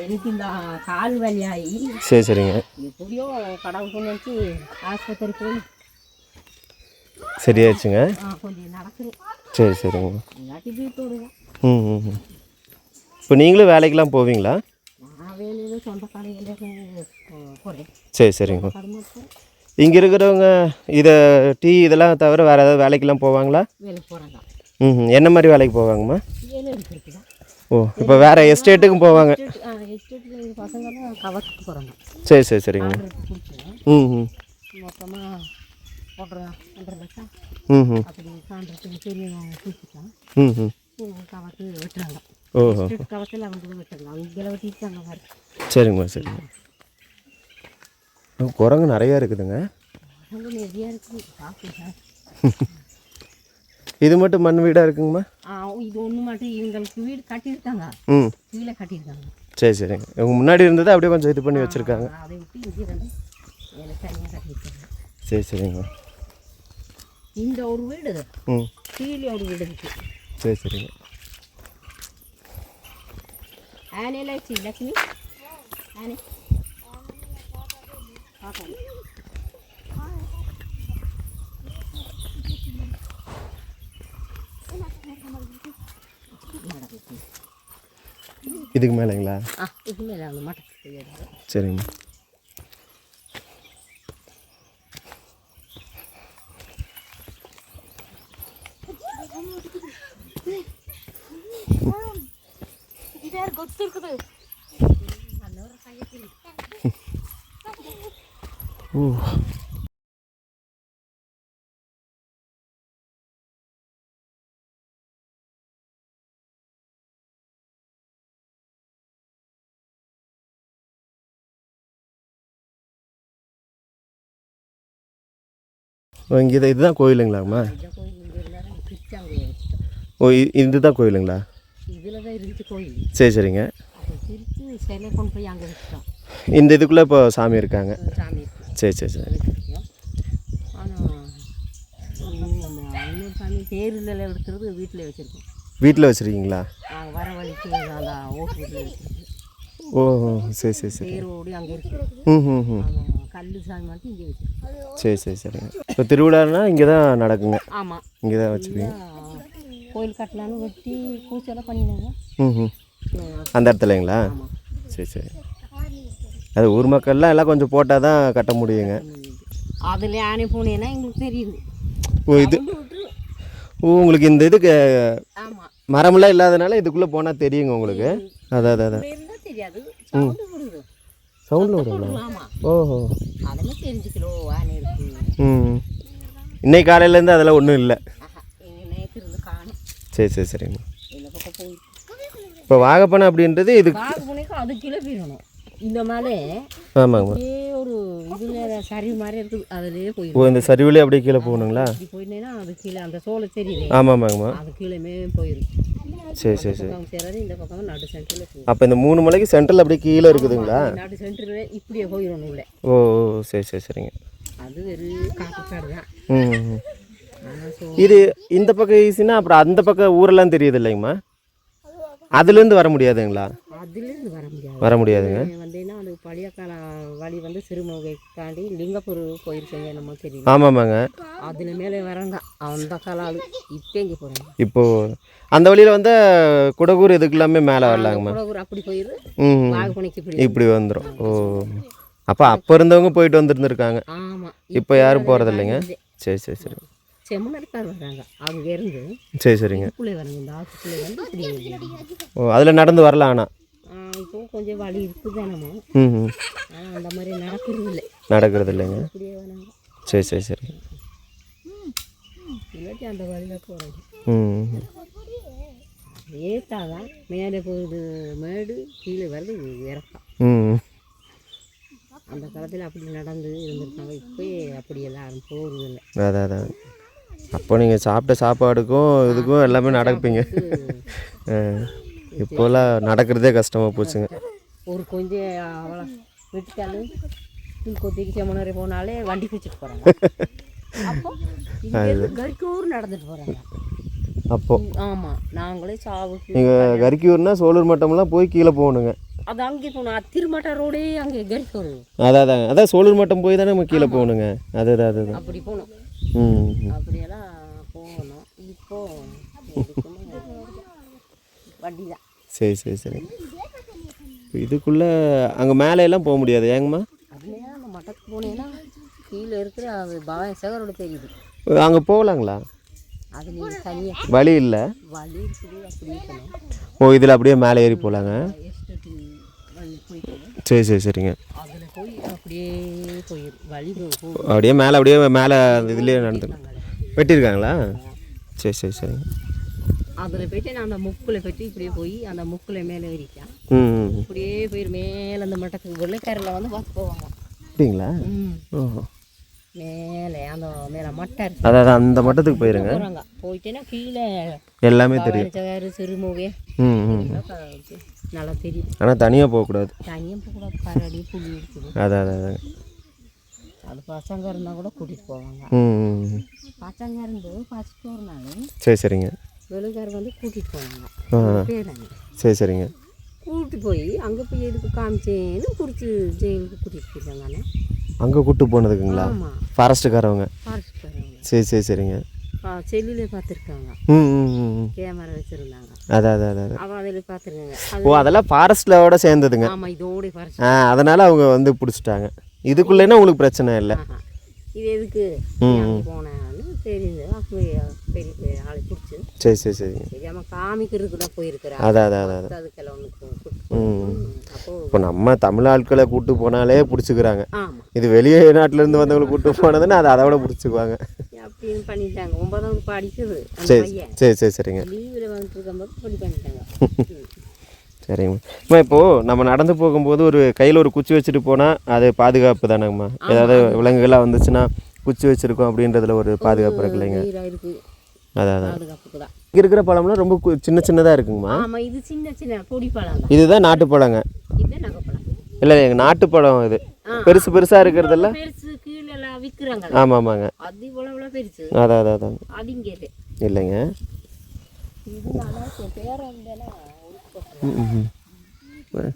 எனக்கு இந்த கால் வலியாகி சரி சரிங்க. எப்படியோ கடவுள் நினச்சி ஆஸ்பத்திரி போய் சரியாச்சுங்க. கொஞ்சம் நடக்குது. சரி சரிங்க. இல்லாட்டி வீட்டோடு தான். இப்போ நீங்களும் வேலைக்கெலாம் போவீங்களா? நான் வேலையில் சொந்த கடையில் போகிறேன். சரி சரிங்க. இங்கே இருக்கிறவங்க டீ இதெல்லாம் தவிர வேறு ஏதாவது வேலைக்கெலாம் போவாங்களா? வேலைக்கு போகிறாங்க. என்ன மாதிரி வேலைக்கு போவாங்கம்மா? வேலை எடுத்துருக்கு தான். ஓ இப்போ வேறு எஸ்டேட்டுக்கும் போவாங்க. எஸ்டேட்டில் பசங்களாம் கவர்த்துக்கு போகிறாங்க. சரி சரி சரிங்க. பிடிச்சேன் ம் ம் மொத்தமாக 1.5 லட்சம் ம் அப்படி காண்றதுக்கு பெரிய பிடிச்சிட்டான். ம் ம் கவர்த்து வெட்டுறாங்க. ஓஹோ கவர்த்தில் அவங்க வெட்டுறாங்க. அவங்க வெட்டிட்டாங்க மாதிரி. சரிங்கம்மா சரிங்க. குரங்கு நிறையா இருக்குதுங்க. அவங்க நிறையா இருக்குது பார்க்குங்க. இது மட்டும் மண் வீடாக இருக்குங்கம்மா? இது ஒன்று மட்டும் இவங்களுக்கு வீடு கட்டியிருக்காங்க. ம் கீழே கட்டியிருக்காங்க. சரி சரிங்க. இவங்க முன்னாடி இருந்தது அப்படியே கொஞ்சம் இது பண்ணி வச்சுருக்காங்க. அதை விட்டு இங்கே வந்து எனக்கு தனியாக கட்டியிருக்காங்க. சரி சரிங்க. இந்த ஒரு வீடு ம் கீழே ஒரு வீடு இருக்குது. சரி சரிங்க. ஆனையெல்லாம் வச்சு லட்சுமி ஆனை பார்க்கலாம். இதுக்கு மேலேங்களா? இதுக்கு மேலே அந்த மாட்டத்துக்கு தெரியாது. சரிங்க. ஓ இங்கே இதுதான் கோயிலுங்களாம்மா? ஓ இதுதான் கோயிலுங்களா? இதில் தான் இருந்துச்சு கோயில். சரி சரிங்க. அதை பிரித்து சிலை கொண்டு போய் அங்கே வச்சுட்டோம். இந்த இதுக்குள்ளே இப்போ சாமி இருக்காங்க. சாமி சரி சரி சரி. ஆனால் இன்னொரு சாமி தேரில் எடுக்கிறது வீட்டில் வச்சுருக்கோம். வீட்டில் வச்சுருக்கீங்களா? நாங்கள் வர வழிக்கு அந்த ஓட்டு வீட்டில் வச்சுருக்கோம். ஓ சரி சரி சரி. தேர் ஓடி அங்கே இருக்குது. ம் ம் ம் கல் சாமி மட்டும் இங்கே வச்சுருக்கோம். சரி சரி சரிங்க. இப்போ திருவிழானா இங்கே தான் நடக்குங்க? ஆமாம், இங்கே தான் வச்சுருக்கீங்க. கோயில் கட்டலான்னு வெட்டி பூச்செல்லாம் பண்ணினாங்க. ம் ம் அந்த இடத்துலங்களா? ஆமாம். சரி சரி. அது ஊர் மக்கள்லாம் எல்லாம் கொஞ்சம் போட்டால் தான் கட்ட முடியுங்க. அதில் ஆனை போனேன்னா எங்களுக்கு தெரியுது. ஓ இது ஓ உங்களுக்கு இந்த இதுக்கு ஆமாம் மரமெல்லாம் இல்லாதனால இதுக்குள்ளே போனால் தெரியுங்க உங்களுக்கு. அதான் அதான் அதான். இருந்தால் தெரியாது. சவுண்டு விடுது. சவுண்டில் விடுங்களா? ஆமாம், ஓஹோ. அதெல்லாம் தெரிஞ்சுக்கிலோ ஆனை இருக்குது. ம் இன்னைக்கு காலையிலேருந்து அதெல்லாம் ஒன்றும் இல்லை. எங்கள் நேற்று இருந்து காணும். சரி சரி சரிங்க. இந்த பக்கம் போய் இப்போ வாகப்பனை அப்படின்றது இது வாகப்பனைக்கும் அது கீழே போயிடணும். இந்த மலை ஆமாங்க. அப்படியே ஒரு இதில் சரிவு மாதிரி இருக்குது. அதிலே ஓ போயிடும். இந்த சரிவுலேயே அப்படியே கீழே போகணுங்களா? இப்படி போயிட்டேன்னா அது கீழே அந்த சோலை தெரியுது. ஆமாம் ஆமாங்கம்மா. அது கீழேமே போயிடும். சரி சரி சரி. பக்கம் சேராது. இந்த பக்கம் நடு சென்டரில் போயிடும். அப்போ இந்த 3 மலைக்கு சென்டரில் அப்படியே கீழே இருக்குதுங்களா? நடு சென்டரில் இப்படியே போயிடணும் உள்ள. ஓ ஓ சரி சரி சரிங்க. அது வெறும் காட்டுக்காடு தான். ம் இது இந்த பக்கம் ஈஸினா அப்புறம் அந்த பக்கம் ஊரெல்லாம் தெரியுது இல்லைங்கம்மா? அதுலேருந்து வர முடியாதுங்களா? அதுலேருந்து வர முடியாதுங்க. வந்தீங்கன்னா அது பழைய கால வழி வந்து சிறுமுகை தாண்டி லிங்கப்பூர் போயிருக்கீங்க என்னமோ தெரியும். ஆமாம்மாங்க. அதில் மேலே வராங்க அந்த காலால் இப்போ எங்கே போகிறாங்க. இப்போது அந்த வழியில் வந்து குடகூர் இதுக்கு எல்லாமே மேலே வரலாங்கம்மா? குடகூர் அப்படி போயிரு. ம் வாகப்பனைக்கு இப்படி இப்படி வந்துடும். ஓ அப்போ இருந்தவங்க போயிட்டு வந்துருந்துருக்காங்க. ஆமாம். இப்போ யாரும் போகிறது இல்லைங்க? சரி சரி சரி. செம்மனடிப்பார் வர்றாங்க அங்கேருந்து. சரி சரிங்க. இதுக்குள்ளே வராங்க. இந்த ஆற்றுக்குள்ளே வந்து இப்படி ஓ அதில் நடந்து வரலாம். ஆனால் இப்போ கொஞ்சம் வழி இருக்குது தானம்மா. ம் ஆனால் அந்த மாதிரி நடக்கிறது இல்லை. நடக்கிறது இல்லைங்க. இப்படியே வராங்க. சரி சரி சரி. இல்லாட்டி அந்த வழியில் போகிறாங்க. ம் ஏற்றாதான் மேலே போகுது மேடு, கீழே வருது இறக்கம். ம் அந்த காலத்தில் அப்படி நடந்து இருந்திருக்காங்க. இப்போ அப்படியெல்லாம் யாரும் போகிறது இல்லை. அதான் அதான். அப்போ நீங்கள் சாப்பிட்ட சாப்பாடுக்கும் இதுக்கும் எல்லாமே நடப்பீங்க. இப்போல்லாம் நடக்கிறதே கஷ்டமாக போச்சுங்க. ஒரு கொஞ்சம் அவ்வளோ விட்டுட்டாலும் கொத்திக்கு செம்மனரை போனாலே வண்டி பிடிச்சிட்டு போகிறாங்க. அப்போ கரிக்கூர் நடந்துட்டு போகிறாங்க. அப்போ ஆமாம், நாங்களே சாவுக்கு நீங்கள் கரிக்கூர்னா சோலூர் மட்டம்லாம் போய் கீழே போகணுங்க. அது அங்கே போகணும். திருமட்டா ரோடே அங்கே கரிக்கூர். அதான் சோலூர் மட்டம் போய் தானே நம்ம கீழே போகணுங்க. அதுதான் அப்படி போகணும். அப்படியெல்லாம் போகணும். இப்போ வண்டி தான். சரி சரி சரி. இதுக்குள்ளே அங்கே மேலையெல்லாம் போக முடியாது ஏங்கம்மா? அதுலேயே அந்த மட்டத்துக்கு போனீங்கன்னா கீழே இருக்கிற அது சேகரோட தெரியுது. அங்கே போகலாங்களா? அது நீங்கள் தனியாக வழி இல்லை. வழி இருக்குது. அப்படி இருக்கணும். ஓ இதில் அப்படியே மேலே ஏறி போகலாங்க. எஸ்டேட்டு வழி போய்ட்டு சரி சரி சரிங்க. அதில் போய் அப்படியே போயிடும் வழி அப்படியே மேலே அந்த இதுலேயே நடந்து வெட்டியிருக்காங்களா? சரி சரி சரிங்க. அதில் போயிட்டு நான் அந்த முக்கில் போயிட்டு இப்படியே போய் அந்த முக்கில் மேலே ஏறிட்டேன். இப்படியே போய் மேலே அந்த மட்டத்துக்கு வெள்ளைக்காரில் வந்து பார்த்து போவாங்க. அப்படிங்களா? ஓஹோ. மேலே அந்த மேலே மட்டை இருக்கு, அதாவது அந்த மட்டத்துக்கு போயிருங்க. போகிறாங்க. போயிட்டேன்னா கீழே எல்லாமே தெரியும். சிறுமுகை நல்லா தெரியும். ஆனால் தனியாக போகக்கூடாது. தனியாக போகக்கூடாது, கரடி புளி இருக்குது. அதான் அதான் அது பசங்க இருந்தால் கூட கூட்டிகிட்டு போவாங்க. பசங்க இருந்து ஃபஸ்ட்டு ஒரு நாள் சரி சரிங்க. வெளுக்கார் வந்து கூட்டிகிட்டு போவாங்க. பேராங்க. சரி சரிங்க. கூப்பிட்டு போய் அங்கே போய் எதுக்கு காமிச்சேன்னு பிடிச்சி ஜெயிலுக்கு கூட்டிகிட்டு போயிருக்காங்க. அங்கே கூப்பிட்டு போனதுக்குங்களா? ஃபாரஸ்ட்டுக்காரவங்க. ஃபாரஸ்ட்டுக்காரவங்க. சரி சரி சரிங்க. செல்லில் பார்த்துருக்காங்க, கேமரா வச்சுருந்தாங்க. அதான் அதான் அதான் அவன் அதில் பார்த்துருக்காங்க. ஓ, அதெல்லாம் ஃபாரஸ்ட்டில் சேர்ந்ததுங்க. ஆமாம், இதோட ஃபாரஸ்ட். அதனால் அவங்க வந்து பிடிச்சிட்டாங்க. இதுக்குள்ளேன்னா உங்களுக்கு பிரச்சனை இல்லை. இது எதுக்கு போனேன்னு தெரியுது. பெரிய பெரிய ஆளை பிடிச்சி. சரி சரி சரி. சரி, அவன் காமிக்கிறதுக்கு தான் போயிருக்கிறா. அதான் அதான் அதான் அதுக்கெல்லாம் ஒன்று. இப்போ நம்ம தமிழ் ஆட்களை கூப்பிட்டு போனாலே பிடிச்சிக்கிறாங்க. ஆமாம், இது வெளியே நாட்டிலேருந்து வந்தவங்களை கூப்பிட்டு போனதுன்னா அதை விட பிடிச்சிக்குவாங்க. அப்படின்னு பண்ணிட்டாங்க. 9வது படிக்குது. சரி சரி சரி சரிங்க. லீவில் வந்துட்டு இருக்கும்போது இப்படி பண்ணிட்டாங்க. சரிங்கம்மா. இப்போது நம்ம நடந்து போகும்போது ஒரு கையில் ஒரு குச்சி வச்சுட்டு போனால் அது பாதுகாப்பு தானேங்கம்மா? ஏதாவது விலங்குகளாக வந்துச்சுன்னா குச்சி வச்சுருக்கோம் அப்படின்றதுல ஒரு பாதுகாப்பு இருக்கு இல்லைங்க? அதான் அதான். இங்கே இருக்கிற பழம்லாம் ரொம்ப சின்ன சின்னதாக இருக்குங்கம்மா. ஆமாம், இது சின்ன சின்ன பொடி பழம். இதுதான் நாட்டுப்பழங்க. இது நகைப்பழம் இல்லை, எங்கள் நாட்டுப்பழம் இது பெருசு பெருசாக இருக்கிறதெல்லாம் பெருசு கீழே விற்கிறாங்க. ஆமாம் ஆமாங்க. அது இவ்வளோ பெருசு. அதான் அதான் அதான். அது இங்கே இல்லைங்க. இது நல்லா இருக்கும். பேரம்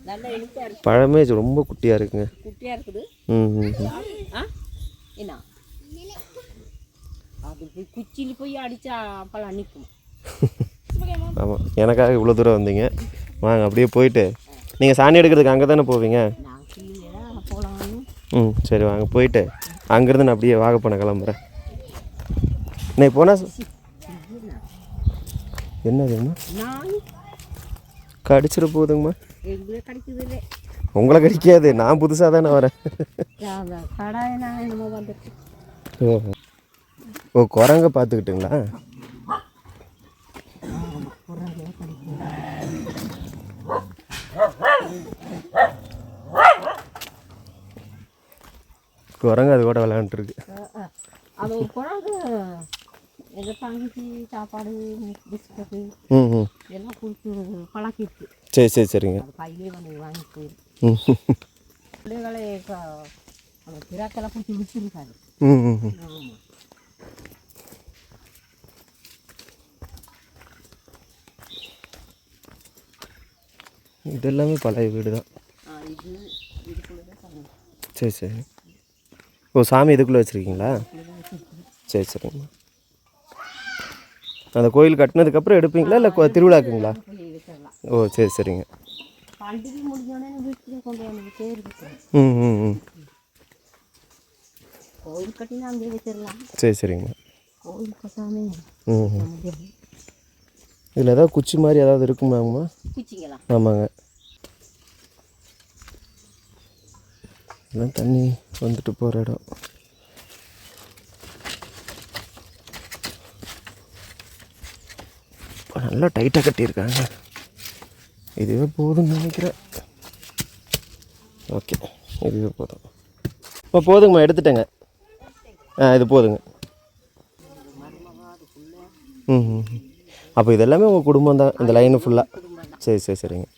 நல்லா இனிப்பா இருக்கு. பழமே ரொம்ப குட்டியாக இருக்குங்க. குட்டியாக இருக்குது. என்ன அது போய் குச்சியில் போய் அடித்தா பழம் நிற்கும். ஆமாம், எனக்காக இவ்வளோ தூரம் வந்தீங்க. வாங்க அப்படியே போயிட்டு நீங்கள் சாணி எடுக்கிறதுக்கு அங்கே தானே போவீங்க? சரி வாங்க போயிட்டு அங்கேருந்து நான் அப்படியே வாகப்பண்ண கிளம்புறேன். இன்னைக்கு போனால் என்னதுங்கம்மா? கடிச்சிட போகுதுங்கம்மா. உங்களை கடிக்காது, நான் புதுசாக தானே வரேன். ஓஹோ. ஓ, குரங்க பார்த்துக்கிட்டுங்களா? குரங்கு அது கூட விளையாண்டுருக்கு. அது ஒரு குரங்கு எங்கள் தங்கச்சி சாப்பாடு பிஸ்கட்டு எல்லாம் கொடுத்து பழக்கிட்டு. சரி சரி சரிங்க. அது கையிலே வந்து வாங்கி போயிருக்கு. பிள்ளைகளை இப்போ அந்த பிறாக்கெல்லாம் பிடிச்சி விட்டுருக்காரு. ஆமாம். இது எல்லாமே பழைய வீடு தான். சரி சரி. ஓ, சாமி இதுக்குள்ளே வச்சுருக்கீங்களா? சரி சரிங்கம்மா. அந்த கோயில் கட்டினதுக்கப்புறம் எடுப்பீங்களா இல்லை திருவிழாக்குங்களா? ஓ சரி சரிங்க. சரி சரிங்கம்மா. இதில் ஏதாவது குச்சி மாதிரி ஏதாவது இருக்குமாங்கம்மா? ஆமாங்க. எல்லாம் தண்ணி வந்துட்டு போகிற இடம். நல்லா டைட்டாக கட்டியிருக்காங்க. இதுவே போதும்னு நினைக்கிறேன். ஓகே, இதுவே போதும். இப்போ போதுங்கம்மா, எடுத்துட்டேங்க. இது போதுங்க. அப்போ இதெல்லாமே உங்கள் குடும்பம் தான், இந்த லைனு ஃபுல்லாக? சரி சரி சரிங்க.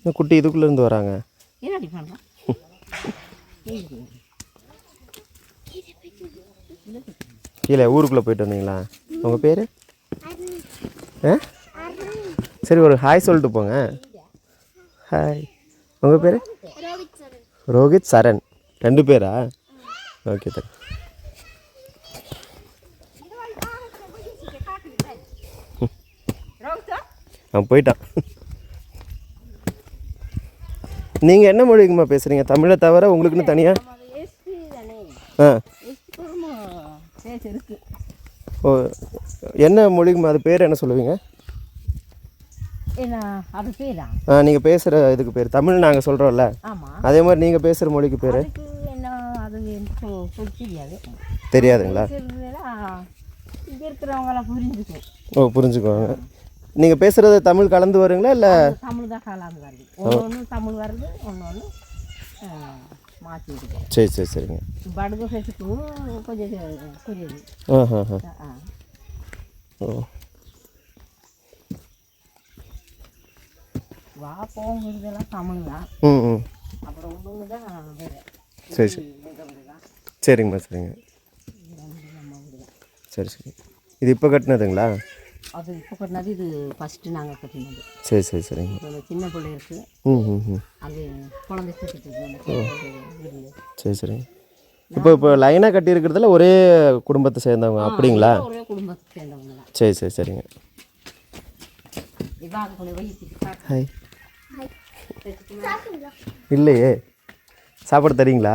இந்த குட்டி இதுக்குள்ளேருந்து வராங்க. கீழே ஊருக்குள்ளே போயிட்டு வந்தீங்களா? உங்கள் பேர்? சரி, ஒரு ஹாய் சொல்லிட்டு போங்க. ஹாய். உங்கள் பேர்? ரோஹித் சரண். 2 பேரா? Okay sir. அவன் போயிட்டான். நீங்கள் என்ன மொழிங்கம்மா பேசுகிறீங்க? தமிழை தவிர உங்களுக்குன்னு தனியாக? ஓ, என்ன மொழிங்கம்மா? அது பேர் என்ன சொல்லுவீங்க? என்ன அது பேரா? நீங்கள் பேசுகிற இதுக்கு பேர் தமிழ் நாங்கள் சொல்கிறோம்ல, ஆமாம். அதே மாதிரி நீங்கள் பேசுகிற மொழிக்கு பேர் அதுக்கு என்ன அது எனக்கு தெரியாது. தெரியாதுங்களா? இங்கே இருக்கிறவங்களாம் புரிஞ்சுக்கும். ஓ, புரிஞ்சுக்குவாங்க. நீங்கள் பேசுகிறது தமிழ் கலந்து வருங்களா இல்லை? தமிழ் தான் கலந்து வருது. ஒன்று ஒன்று தமிழ் வருது, ஒன்று ஒன்று மாற்றி விடுவோம். சரி சரி சரிங்க. படுகு பேசுக்கும் கொஞ்சம் புரியுது. ஓ, வா போங்கிறதெல்லாம் தமிழ் தான். ம் ம். அப்புறம் ஒன்று தான் வேறு. சரி சரி சரிங்கம்மா சரிங்க. சரி சரி. இது இப்போ கட்டினதுங்களா? அது இப்போ கட்டினது. இது ஃபஸ்ட்டு நாங்கள் கட்டினது. சரி சரி சரிங்க. இப்போ சின்ன பிள்ளை இருக்குது. ம் ம் ம். அது குழந்தை சுற்றிட்டு. சரி சரிங்க. இப்போ லைனாக கட்டியிருக்கிறதுல ஒரே குடும்பத்தை சேர்ந்தவங்க அப்படிங்களா? ஒரே குடும்பத்தை சேர்ந்தவங்க தான். சரி சரி சரிங்க. ஹாய். இல்லையே, சாப்பாடு தரீங்களா?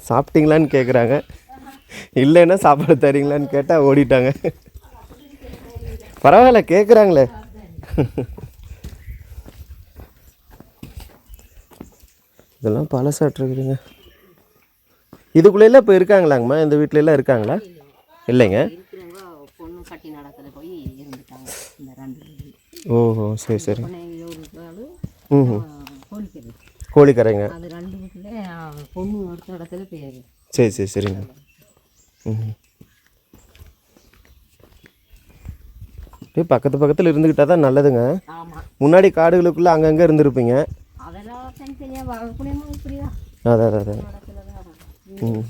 சாப்பிட்டீங்களான்னு கேட்குறாங்க. இல்லைன்னா சாப்பாடு தரீங்களான்னு கேட்டால் ஓடிட்டாங்க. பரவாயில்ல, கேட்குறாங்களே. இதெல்லாம் பழசாட்டிருக்குதுங்க. இதுக்குள்ளெல்லாம் இப்போ இருக்காங்களாங்கம்மா? இந்த வீட்டிலலாம் இருக்காங்களா? இல்லைங்க. பொண்ணு கட்டி நடக்கிற போய் இருந்துட்டாங்க இந்த 2. ஓஹோ, சரி சரி. ம். கோழிக்கரைங்க. அது 2 வீட்டில் பொண்ணு எடுத்த இடத்துல பேர். சரி சரி சரிங்க. ம். பக்கத்து பக்கத்தில் இருந்துக்கிட்டால் தான் நல்லதுங்க. ஆமாம். முன்னாடி காடுகளுக்குள்ளே அங்கங்கே இருந்திருப்பீங்க. அதெல்லாம் தனித்தனியாக வாங்கக்கூடியமா இப்படியா? அதான் அதான். ம்.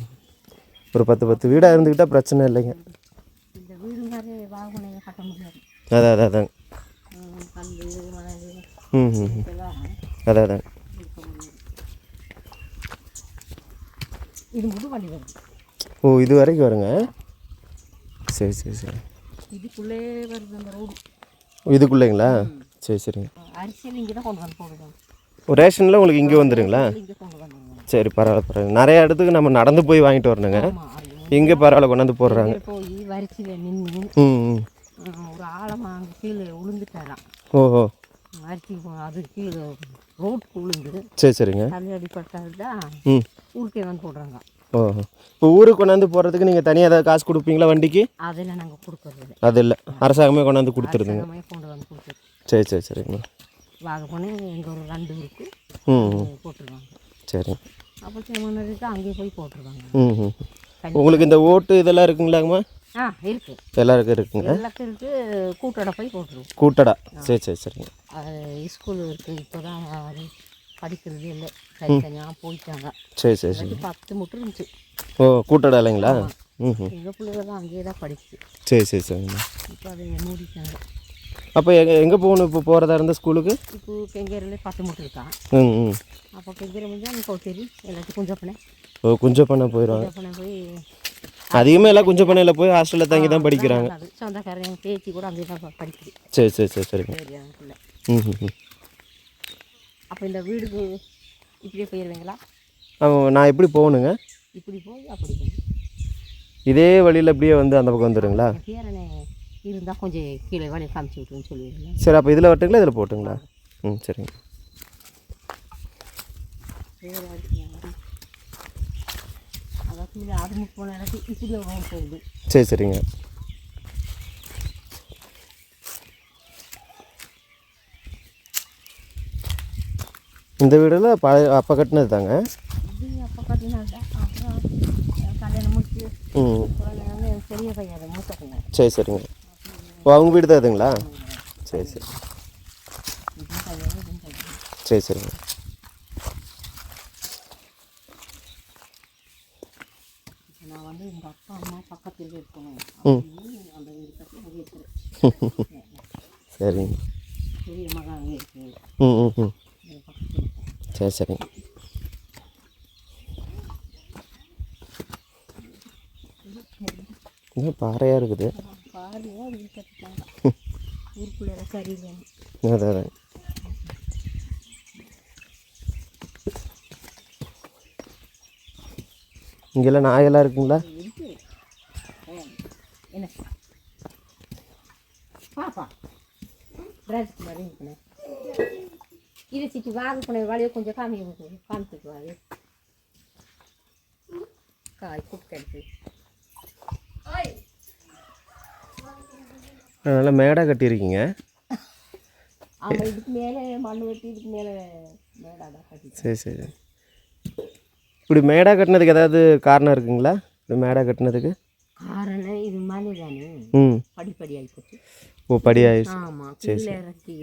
ஒரு 10 வீடாக இருந்துக்கிட்டால் பிரச்சனை இல்லைங்க. இந்த வீடுங்காரே வாகனம் கட்ட முடியாது. அதான் அதான் அதாங்க. கல் மணல் ம் ம். அதான் அதான். இது முது வண்டி வருது. ஓ, இது வரைக்கும் வருங்க. சரி சரி சரி. இதுக்குள்ளே வருது அந்த ரோடு. இதுக்குள்ளேங்களா? சரி சரிங்க. அரிசியில் இங்கே தான் கொண்டு வந்து போடுவோம். ரேஷனில் உங்களுக்கு இங்கே வந்துடுங்களா? இங்கே கொண்டு வந்துடுவோம். சரி, பரவாயில்ல பரவாயில்ல. நிறைய இடத்துக்கு நம்ம நடந்து போய் வாங்கிட்டு வரணுங்க. இங்கே பரவாயில்ல, கொண்டாந்து போடுறாங்க. போய் வரிசையில் நின்று ம் ம். ஒரு ஆழமாக அங்கே கீழே விழுந்துட்டாராம். ஓஹோ. அரிசி அது கீழே ரோட்டுக்கு விழுந்து. சரி சரிங்க. தள்ளி அடிப்பட்டது தான் ம். ஊருக்கே வந்து போடுறாங்க. ஓஹோ. இப்போ ஊருக்கு கொண்டாந்து போடுறதுக்கு நீங்கள் தனியாக ஏதாவது காசு கொடுப்பீங்களா வண்டிக்கு? அதெல்லாம் நாங்கள் கொடுக்குறது அது இல்லை, அரசாங்கமே கொண்டாந்து கொடுத்துருதுங்க. கொண்டு வந்து கொடுத்துரு. சரி சரி சரிங்க. வாங்க போனேன் இங்கே ஒரு 2 இருக்குது. ம். போட்டுருவாங்க. சரிங்க. அப்புறம் செம்மண் இருக்குது, அங்கேயே போய் போட்டுருவாங்க. ம் ம். உங்களுக்கு இந்த ஓட்டு இதெல்லாம் இருக்குங்களாங்கம்மா? இருக்குது. எல்லாருக்கும் இருக்குங்க. எல்லாருக்கும் இருக்குது. கூட்டடை போய் போட்டுருவோம். கூட்டடா. சரி சரி சரிங்க. ஸ்கூல் இருக்குது. இப்போ தான் அது படிக்கிறது இல்லை, தனித்தனியாக போயிட்டாங்க. சரி சரி சரி. 10 மட்டும் இருந்துச்சு. ஓ, கூட்டடா இல்லைங்களா? ம் ம். எங்கள் பிள்ளைகள் தான் அங்கேயே தான் படிச்சு. சரி சரி சரிங்க. இப்போ அதை மூடிட்டாங்க. அப்போ எங்கே போகணும் இப்போ போகிறதா இருந்தால் ஸ்கூலுக்கு? இப்போ கெங்கேரிலே 10 மட்டும் இருக்கா. ம் ம். அப்போ கெங்கேரி முடிஞ்சால் அங்கே கோத்தேரி எல்லாத்தையும் கொஞ்சம் பண்ணேன். ஓ, கொஞ்சம் பண்ண போயிடுவாங்க. கொஞ்சம் பண்ண போய் அதிகமாக எல்லாம் கொஞ்சம் பண்ணையில் போய் ஹாஸ்டலில் தங்கி தான் படிக்கிறாங்க. சொந்தக்காரன் பேச்சு கூட அங்கே தான் படிக்குது. சரி சரி சரி சரிங்க. சரி, அதுக்குள்ள ம் ம். அப்போ இந்த வீடுக்கு இப்படியே போயிடுவீங்களா? நான் எப்படி போகணுங்க? இப்படி போய் அப்படி போய் இதே வழியில் அப்படியே வந்து அந்த பக்கம் வந்துடுங்களா? பேரனே இருந்தால் கொஞ்சம் கீழே வேலையை காமிச்சு விட்டுருன்னு சொல்லிடுங்க. சரி, அப்போ இதில் வரட்டுங்களா இதில் போட்டுங்களா? ம், சரிங்க. அதான் கீழே அது முக் போன இடத்துக்கு இப்படி ரோடு போகுது. சரி சரிங்க. இந்த வீடெல்லாம் பழைய அப்போ கட்டினது தாங்க. இது அப்போ கட்டினாங்க. அப்புறம் கல்யாணம் முடிச்சு பெரிய பையன் மூத்த பையன். சரி சரிங்க. ஓ, அவங்க வீடு தான் இதுங்களா? சரி சரி. சரி சரிங்க. நான் வந்து எங்கள் அப்பா அம்மா பக்கத்தில் இருக்கணும். அந்த வீடு கட்டி அங்கே இருக்கிறேன். சரிங்க. பெரிய மகன் அங்கே இருக்கு. ம் ம் ம். சரி சரிங்க. இன்னும் பாறையாக இருக்குது. பாறையாக வீடு கட்டிட்டாங்க. ஊருக்குள்ளே சரியில்லை. அதான் அதான். இங்கெல்லாம் நாயெல்லாம் இருக்குங்களா? என்ன பாப்பா ட்ரெஸ் மாதிரி இருக்கணும் இதை சிட்டி வாங்க போன வழியை கொஞ்சம் காமிச்சிட்டு வாங்க காய் குட்டெடுத்து நல்லா மேடாக கட்டியிருக்கீங்க. ஆமாம் இதுக்கு மேலே மண் வெட்டி இதுக்கு மேலே மேடாக தான் கட்டி. சரி சரி. இப்படி மேடாக கட்டினதுக்கு ஏதாவது காரணம் இருக்குங்களா? இப்படி மேடாக கட்டினதுக்கு காரணம் இது மாதிரி தானே படிப்படி ஆகிப்போச்சு. ஓ படி ஆயிடுச்சு. ஆமாம் கீழே இறக்கி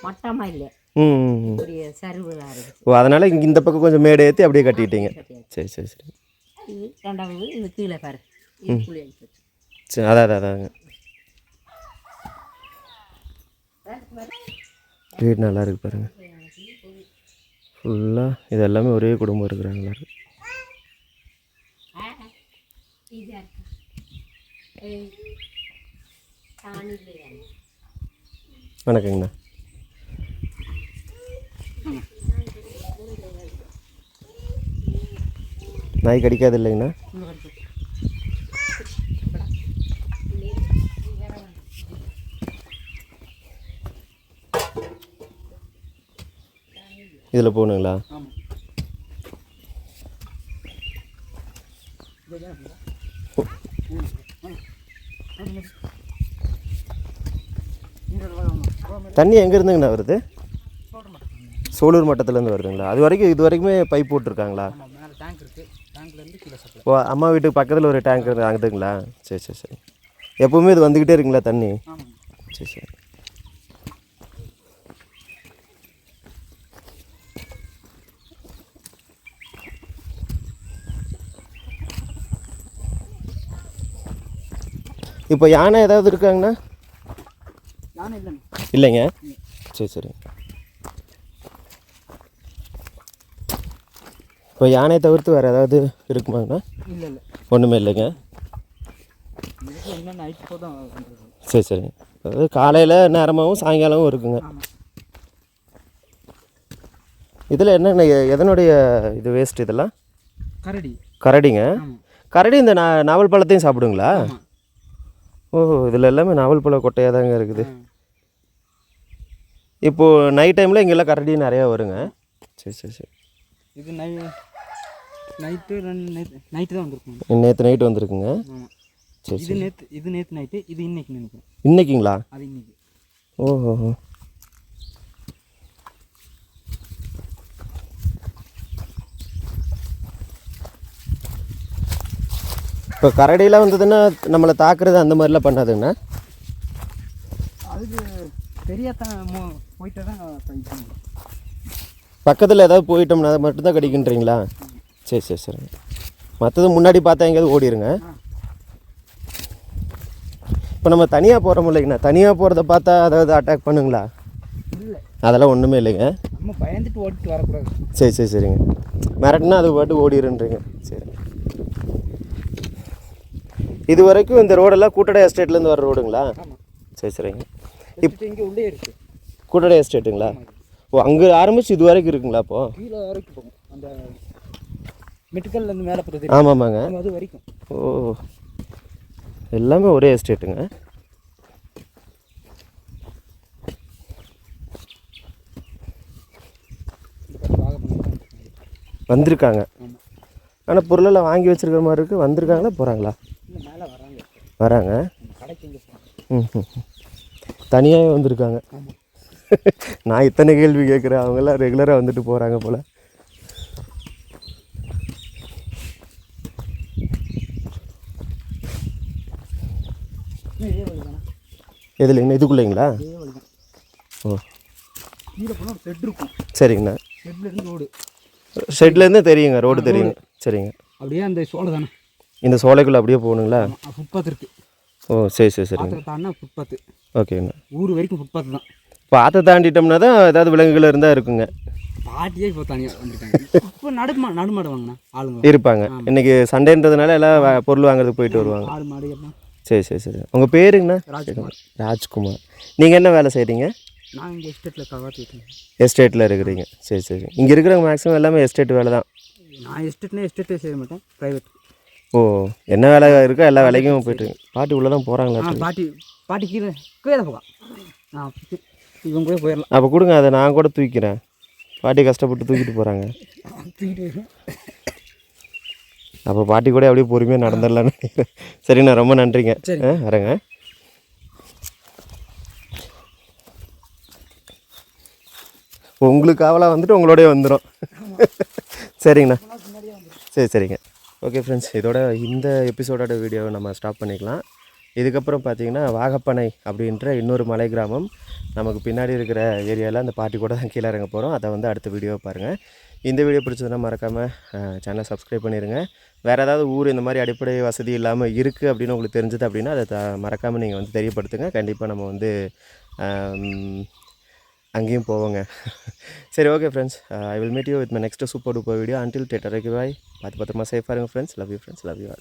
மட்டமாக இல்லை இப்படி சருவலாக இருக்குது. ஓ அதனால் இங்கே இந்த பக்கம் கொஞ்சம் மேடை ஏற்றி அப்படியே கட்டிட்டீங்க. சரி சரி சரி. இது ரெண்டாவது இது கீழே பாரு இது புளி ஆகிப்போச்சு. சரி அதாங்க வீடு நல்லா இருக்கு பாருங்கள். ஃபுல்லாக இது எல்லாமே ஒரே குடும்பம் இருக்கிறாங்களா? வணக்கங்கண்ணா. நாய் கடிக்காது இல்லைங்கண்ணா? இதில் போகணுங்களா? தண்ணி எங்கேருந்துங்கண்ணா வருது? சோலூர் மட்டத்துலேருந்து வருதுங்களா? அது வரைக்கும் இது வரைக்குமே பைப் போட்டிருக்காங்களா? ஓ அம்மா வீட்டுக்கு பக்கத்தில் ஒரு டேங்க் ஆகுதுங்களா? சரி சரி சரி. எப்போவுமே இது வந்துக்கிட்டே இருக்குங்களா தண்ணி? சரி சரி. இப்போ யானை ஏதாவது இருக்காங்கண்ணா? இல்லைங்க. சரி சரி. இப்போ யானையை தவிர்த்து வேறு ஏதாவது இருக்குமாங்கண்ணா? இல்லை ஒன்றுமே இல்லைங்க. சரி சரி. அதாவது காலையில் நேரமாகவும் சாயங்காலமும் இருக்குங்க. இதில் என்னென்ன எதனுடைய இது வேஸ்ட் இதெல்லாம்? கரடிங்க. கரடி இந்த நாவல் பழத்தையும் சாப்பிடுங்களா? ஓஹோ இதில் எல்லாமே நாவல் பழ கொட்டையாக தாங்க இருக்குது. இப்போது நைட் டைமில் இங்கெல்லாம் கரடி நிறையா வருங்க. சரி சரி சரி. இது நைட்டு தான் வந்துருக்குங்க. நேற்று நைட்டு வந்திருக்குங்க. சரி இது நேற்று நைட்டு இது இன்னைக்கு நினைக்கிறேன். இன்னைக்குங்களா? அது இன்னைக்கு. ஓஹோ. இப்போ கரடியெலாம் வந்ததுன்னா நம்மளை தாக்குறது அந்த மாதிரிலாம் பண்ணாதுங்கண்ணா? அதுக்கு போயிட்டு தான் பக்கத்தில் ஏதாவது போயிட்டோம்னா அதை மட்டும்தான் கடிக்கின்றீங்களா? சரி சரி சரி. மற்றது முன்னாடி பார்த்தா எங்கேயாவது ஓடிடுங்க. இப்போ நம்ம தனியாக போகிறோம் இல்லைங்கண்ணா, தனியாக போகிறத பார்த்தா அதாவது அட்டாக் பண்ணுங்களா? இல்லை அதெல்லாம் ஒன்றுமே இல்லைங்க. நம்ம பயந்துட்டு ஓடிட்டு வரக்கூடாது. சரி சரி சரிங்க. மிரட்டுனா அது பாட்டு ஓடிடுன்றீங்க. சரி. இது வரைக்கும் இந்த ரோடெல்லாம் கூட்டடை எஸ்டேட்லேருந்து வர ரோடுங்களா? சரி சரிங்க. இப்போ இங்கே உள்ளே இருக்குது கூட்டடை எஸ்டேட்டுங்களா? ஓ அங்கே ஆரம்பிச்சு இது வரைக்கும் இருக்குங்களா? அப்போது கீழே வரைக்கும் போகும் அந்த மெட்டுக்கல்லேருந்து மேலே போகிறது. ஆமாம்மாங்க. அது வரைக்கும். ஓ எல்லாமே ஒரே எஸ்டேட்டுங்க. வந்திருக்காங்க. ஆனால் பொருளெல்லாம் வாங்கி வச்சுருக்கிற மாதிரி இருக்குது. வந்திருக்காங்களா போகிறாங்களா? மேலே வராங்க. கடைக்கு தனியாகவே வந்திருக்காங்க. நான் இத்தனை கேள்வி கேட்குறேன், அவங்கெல்லாம் ரெகுலராக வந்துட்டு போகிறாங்க போல். எதில் என்ன இதுக்குள்ளேங்களா? ஓ கீழே போனால் ஒரு ஷெட் இருக்கும். சரிங்கண்ணா. ஷெட்லேருந்து ரோடு. ஷெட்லேருந்து தெரியுங்க, ரோடு தெரியுங்க. சரிங்க. அப்படியே அந்த சோலை தானே, இந்த சோலைக்குள்ளே அப்படியே போகணுங்களா? ஃபுட்பாத் இருக்குது. ஓ சரி சரி சரிங்க. தாண்டினா ஃபுட்பாத்து. ஓகேங்கண்ணா. ஊர் வரைக்கும் ஃபுட்பாத்து தான். இப்போ ஆற்றை தாண்டிட்டோம்னா தான் ஏதாவது விலங்குகள் இருந்தால் இருக்குங்க. பாட்டியே இப்போ தனியாக வந்துருக்காங்க. இப்போ நடுமாடு வாங்கினா ஆளுங்க இருப்பாங்க. இன்றைக்கி சண்டேன்றதுனால எல்லாம் பொருள் வாங்குறதுக்கு போயிட்டு வருவாங்க. ஆடு மாடு எல்லாம். சரி சரி சரி. உங்கள் பேருங்கண்ணா? ராஜ்குமார். நீங்கள் என்ன வேலை செய்கிறீங்க? நான் இங்கே எஸ்டேட்டில் கவாத்திட்டேன். எஸ்டேட்டில் இருக்கிறீங்க. சரி சரி. இங்கே இருக்கிறவங்க மேக்ஸிமம் எல்லாமே எஸ்டேட் வேலை தான். நான் எஸ்டேட்னே எஸ்டேட்டே செய்ய மாட்டேன், ப்ரைவேட். ஓ என்ன வேலை இருக்கோ எல்லா வேலைக்கும் போயிட்டு பாட்டி உள்ளே தான் போகிறாங்களா? பாட்டி கீழே கீழே போகலாம். இவங்க கூட போயிடலாம். அப்போ கொடுங்க, அதை நான் கூட தூக்கிறேன். பாட்டி கஷ்டப்பட்டு தூக்கிட்டு போகிறாங்க. தூக்கிட்டு அப்போ பாட்டி கூட அப்படியே பொறுமையாக நடந்துடலான்னு நினைக்கிறேன். சரிண்ணா, ரொம்ப நன்றிங்க. சரி. வரேங்க. உங்களுக்கு காவலாக வந்துட்டு உங்களோடய வந்துடும். சரிங்கண்ணா. சரிங்க. ஓகே ஃப்ரெண்ட்ஸ், இதோட இந்த எபிசோடோட வீடியோவை நம்ம ஸ்டாப் பண்ணிக்கலாம். இதுக்கப்புறம் பார்த்தீங்கன்னா வாகப்பனை அப்படின்ற இன்னொரு மலை கிராமம் நமக்கு பின்னாடி இருக்கிற ஏரியாவில் அந்த பாட்டி கூட தான் கீழே இறங்க போகிறோம். அதை வந்து அடுத்த வீடியோவை பாருங்கள். இந்த வீடியோ பிடிச்சதுன்னா மறக்காமல் சேனலை சப்ஸ்கிரைப் பண்ணிடுங்க. வேறு ஏதாவது ஊர் இந்த மாதிரி அடிப்படை வசதி இல்லாமல் இருக்குது அப்படின்னு உங்களுக்கு தெரிஞ்சது அப்படின்னா அதை மறக்காமல் நீங்கள் வந்து தெரியப்படுத்துங்க. கண்டிப்பாக நம்ம வந்து அங்கேயும் போவோங்க. சரி, okay friends, I will meet you with my next super duper video. Until later bye. பார்த்து பத்திரமா சேஃபாக இருங்க friends. Love you friends. Love you all.